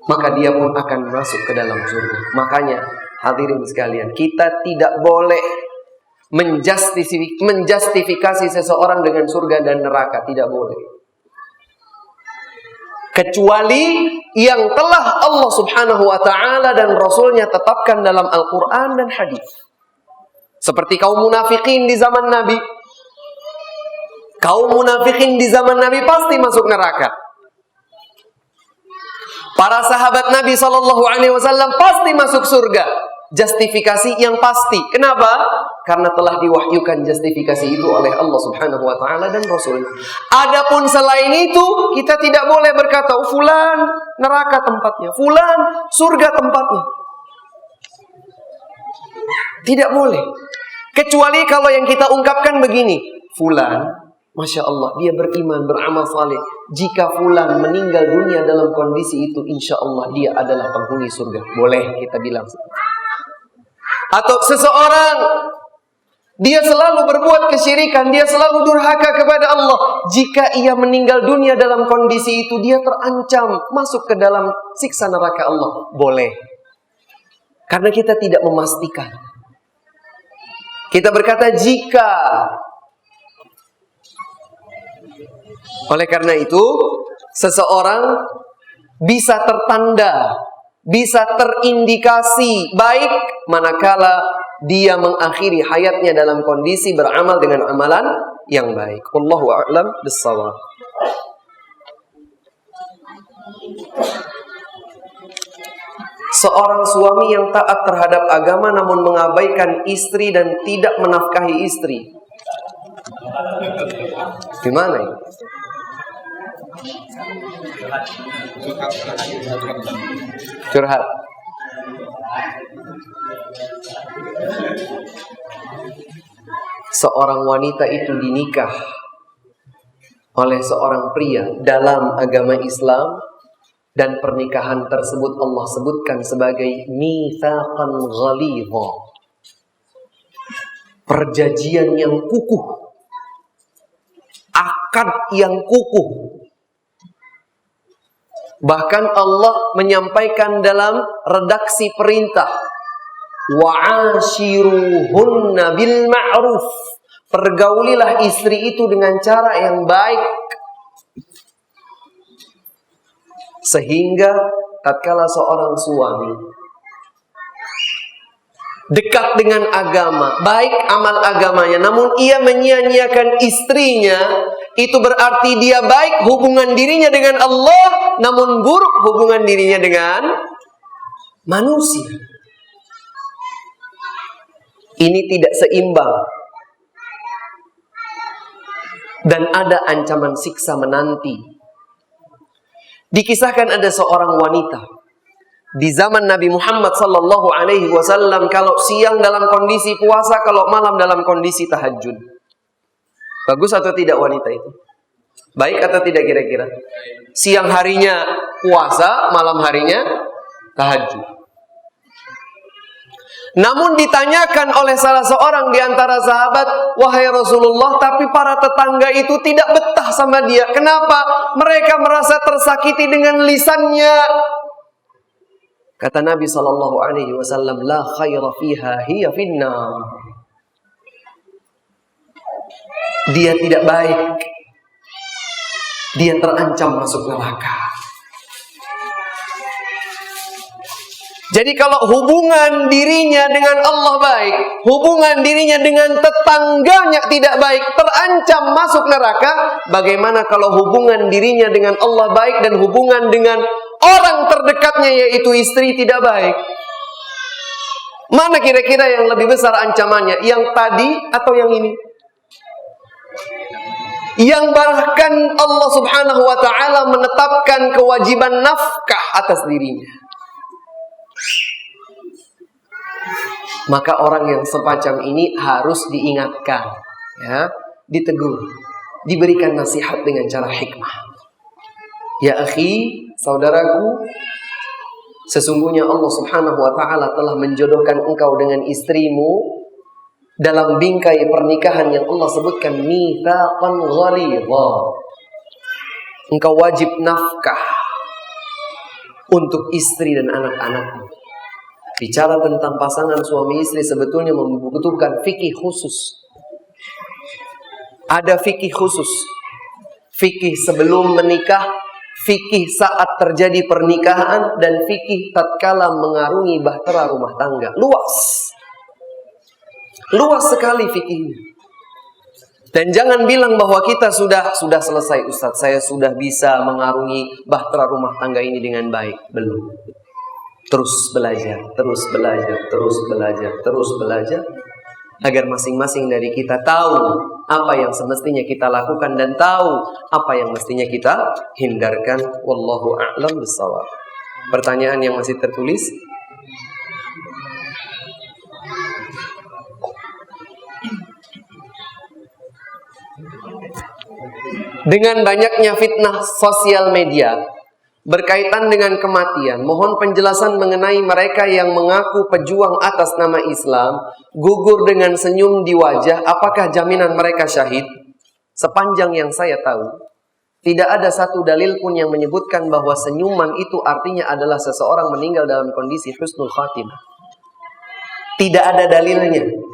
maka dia pun akan masuk ke dalam surga. Makanya hadirin sekalian, kita tidak boleh menjustifikasi seseorang dengan surga dan neraka, tidak boleh. Kecuali yang telah Allah subhanahu wa ta'ala dan Rasulnya tetapkan dalam Al-Quran dan hadis. Seperti kaum munafikin di zaman Nabi. Kaum munafikin di zaman Nabi pasti masuk neraka. Para sahabat Nabi SAW pasti masuk surga. Justifikasi yang pasti. Kenapa? Karena telah diwahyukan justifikasi itu oleh Allah subhanahu wa ta'ala dan Rasul. Adapun selain itu, kita tidak boleh berkata, fulan neraka tempatnya, fulan surga tempatnya. Tidak boleh. Kecuali kalau yang kita ungkapkan begini, fulan, Masya Allah, dia beriman, beramal saleh. Jika fulan meninggal dunia dalam kondisi itu, insya Allah dia adalah penghuni surga. Boleh kita bilang. Atau seseorang, dia selalu berbuat kesyirikan, dia selalu durhaka kepada Allah. Jika ia meninggal dunia dalam kondisi itu, dia terancam masuk ke dalam siksa neraka Allah. Boleh. Karena kita tidak memastikan. Kita berkata jika. Oleh karena itu, seseorang bisa tertanda, bisa terindikasi baik manakala dia mengakhiri hayatnya dalam kondisi beramal dengan amalan yang baik. Wallahu a'lam bissawab. Seorang suami yang taat terhadap agama namun mengabaikan istri dan tidak menafkahi istri, gimana ini? Curhat. Seorang wanita itu dinikah oleh seorang pria dalam agama Islam, dan pernikahan tersebut Allah sebutkan sebagai mitsaqan ghalidha, perjanjian yang kukuh, akad yang kukuh. Bahkan Allah menyampaikan dalam redaksi perintah, wa'ashiruhunna bil ma'ruf, pergaulilah istri itu dengan cara yang baik. Sehingga tatkala seorang suami dekat dengan agama, baik amal agamanya, namun ia menyia-nyiakan istrinya, itu berarti dia baik hubungan dirinya dengan Allah, namun buruk hubungan dirinya dengan manusia. Ini tidak seimbang. Dan ada ancaman siksa menanti. Dikisahkan ada seorang wanita di zaman Nabi Muhammad SAW, kalau siang dalam kondisi puasa, kalau malam dalam kondisi tahajud. Bagus atau tidak wanita itu? Baik atau tidak kira-kira? Siang harinya puasa, malam harinya tahajud. Namun ditanyakan oleh salah seorang di antara sahabat, wahai Rasulullah, tapi para tetangga itu tidak betah sama dia. Kenapa? Mereka merasa tersakiti dengan lisannya. Kata Nabi SAW, la khaira fiha hiya finnar. Dia tidak baik. Dia terancam masuk neraka. Jadi kalau hubungan dirinya dengan Allah baik, hubungan dirinya dengan tetangganya tidak baik, terancam masuk neraka. Bagaimana kalau hubungan dirinya dengan Allah baik dan hubungan dengan orang terdekatnya yaitu istri tidak baik? Mana kira-kira yang lebih besar ancamannya? Yang tadi atau yang ini? Yang bahkan Allah Subhanahu wa ta'ala menetapkan kewajiban nafkah atas dirinya. Maka orang yang semacam ini harus diingatkan, ya, ditegur, diberikan nasihat dengan cara hikmah. Ya akhi, saudaraku, sesungguhnya Allah Subhanahu wa ta'ala telah menjodohkan engkau dengan istrimu dalam bingkai pernikahan yang Allah sebutkan mitsaqan ghalidha. Engkau wajib nafkah untuk istri dan anak-anakmu. Bicara tentang pasangan suami istri sebetulnya membutuhkan fikih khusus. Ada fikih khusus. Fikih sebelum menikah, fikih saat terjadi pernikahan, dan fikih tatkala mengarungi bahtera rumah tangga. Luas sekali fikihnya. Dan jangan bilang bahwa kita sudah selesai, Ustaz, saya sudah bisa mengarungi bahtera rumah tangga ini dengan baik. Belum. Terus belajar agar masing-masing dari kita tahu apa yang semestinya kita lakukan dan tahu apa yang mestinya kita hindarkan. Wallahu a'lam bishawab. Pertanyaan yang masih tertulis. Dengan banyaknya fitnah sosial media berkaitan dengan kematian, mohon penjelasan mengenai mereka yang mengaku pejuang atas nama Islam, gugur dengan senyum di wajah, apakah jaminan mereka syahid? Sepanjang yang saya tahu, tidak ada satu dalil pun yang menyebutkan bahwa senyuman itu artinya adalah seseorang meninggal dalam kondisi husnul khatimah. Tidak ada dalilnya.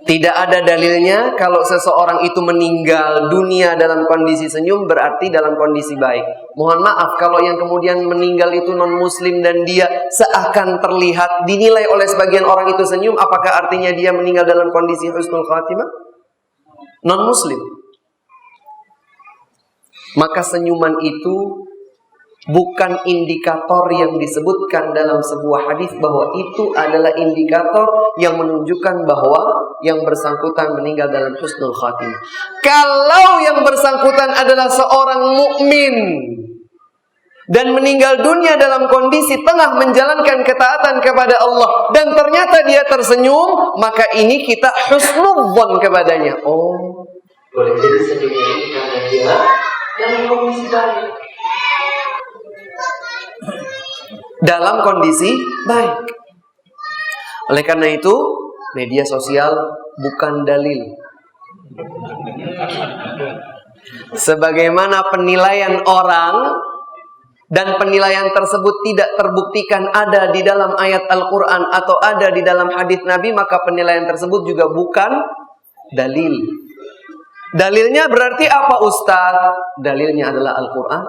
Tidak ada dalilnya kalau seseorang itu meninggal dunia dalam kondisi senyum berarti dalam kondisi baik. Mohon maaf kalau yang kemudian meninggal itu non-muslim dan dia seakan terlihat dinilai oleh sebagian orang itu senyum, apakah artinya dia meninggal dalam kondisi husnul khatimah? Non-muslim. Maka senyuman itu bukan indikator yang disebutkan dalam sebuah hadis bahwa itu adalah indikator yang menunjukkan bahwa yang bersangkutan meninggal dalam husnul khatimah. Kalau yang bersangkutan adalah seorang mukmin dan meninggal dunia dalam kondisi tengah menjalankan ketaatan kepada Allah dan ternyata dia tersenyum, maka ini kita husnudzon kepadanya. Oh, boleh jadi senyumnya ini karena dia dalam kondisi baik. Dalam kondisi baik. Oleh karena itu, media sosial bukan dalil. Sebagaimana penilaian orang dan penilaian tersebut tidak terbuktikan ada di dalam ayat Al-Quran atau ada di dalam hadis Nabi, maka penilaian tersebut juga bukan dalil. Dalilnya berarti apa, Ustaz? Dalilnya adalah Al-Quran.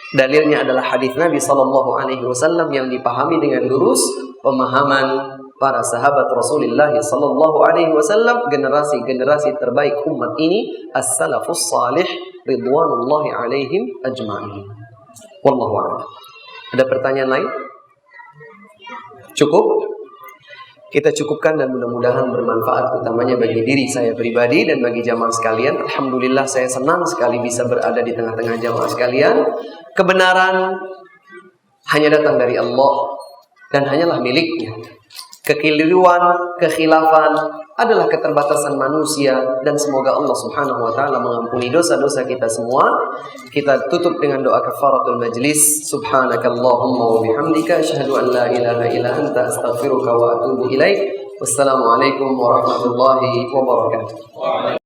Dalilnya adalah hadis Nabi SAW yang dipahami dengan lurus pemahaman para sahabat Rasulullah SAW, generasi-generasi terbaik umat ini, as-salafus salih ridwanullahi alaihim ajma'in. Wallahu a'lam. Ada pertanyaan lain? Cukup? Kita cukupkan dan mudah-mudahan bermanfaat utamanya bagi diri saya pribadi dan bagi jamaah sekalian. Alhamdulillah saya senang sekali bisa berada di tengah-tengah jamaah sekalian. Kebenaran hanya datang dari Allah dan hanyalah miliknya. Kekeliruan, kekhilafan adalah keterbatasan manusia dan semoga Allah Subhanahu wa taala mengampuni dosa-dosa kita semua. Kita tutup dengan doa kafaratul majlis. Subhanakallahumma wa bihamdika asyhadu an la ilaha illa anta astaghfiruka wa atubu ilaik. Wassalamualaikum warahmatullahi wabarakatuh.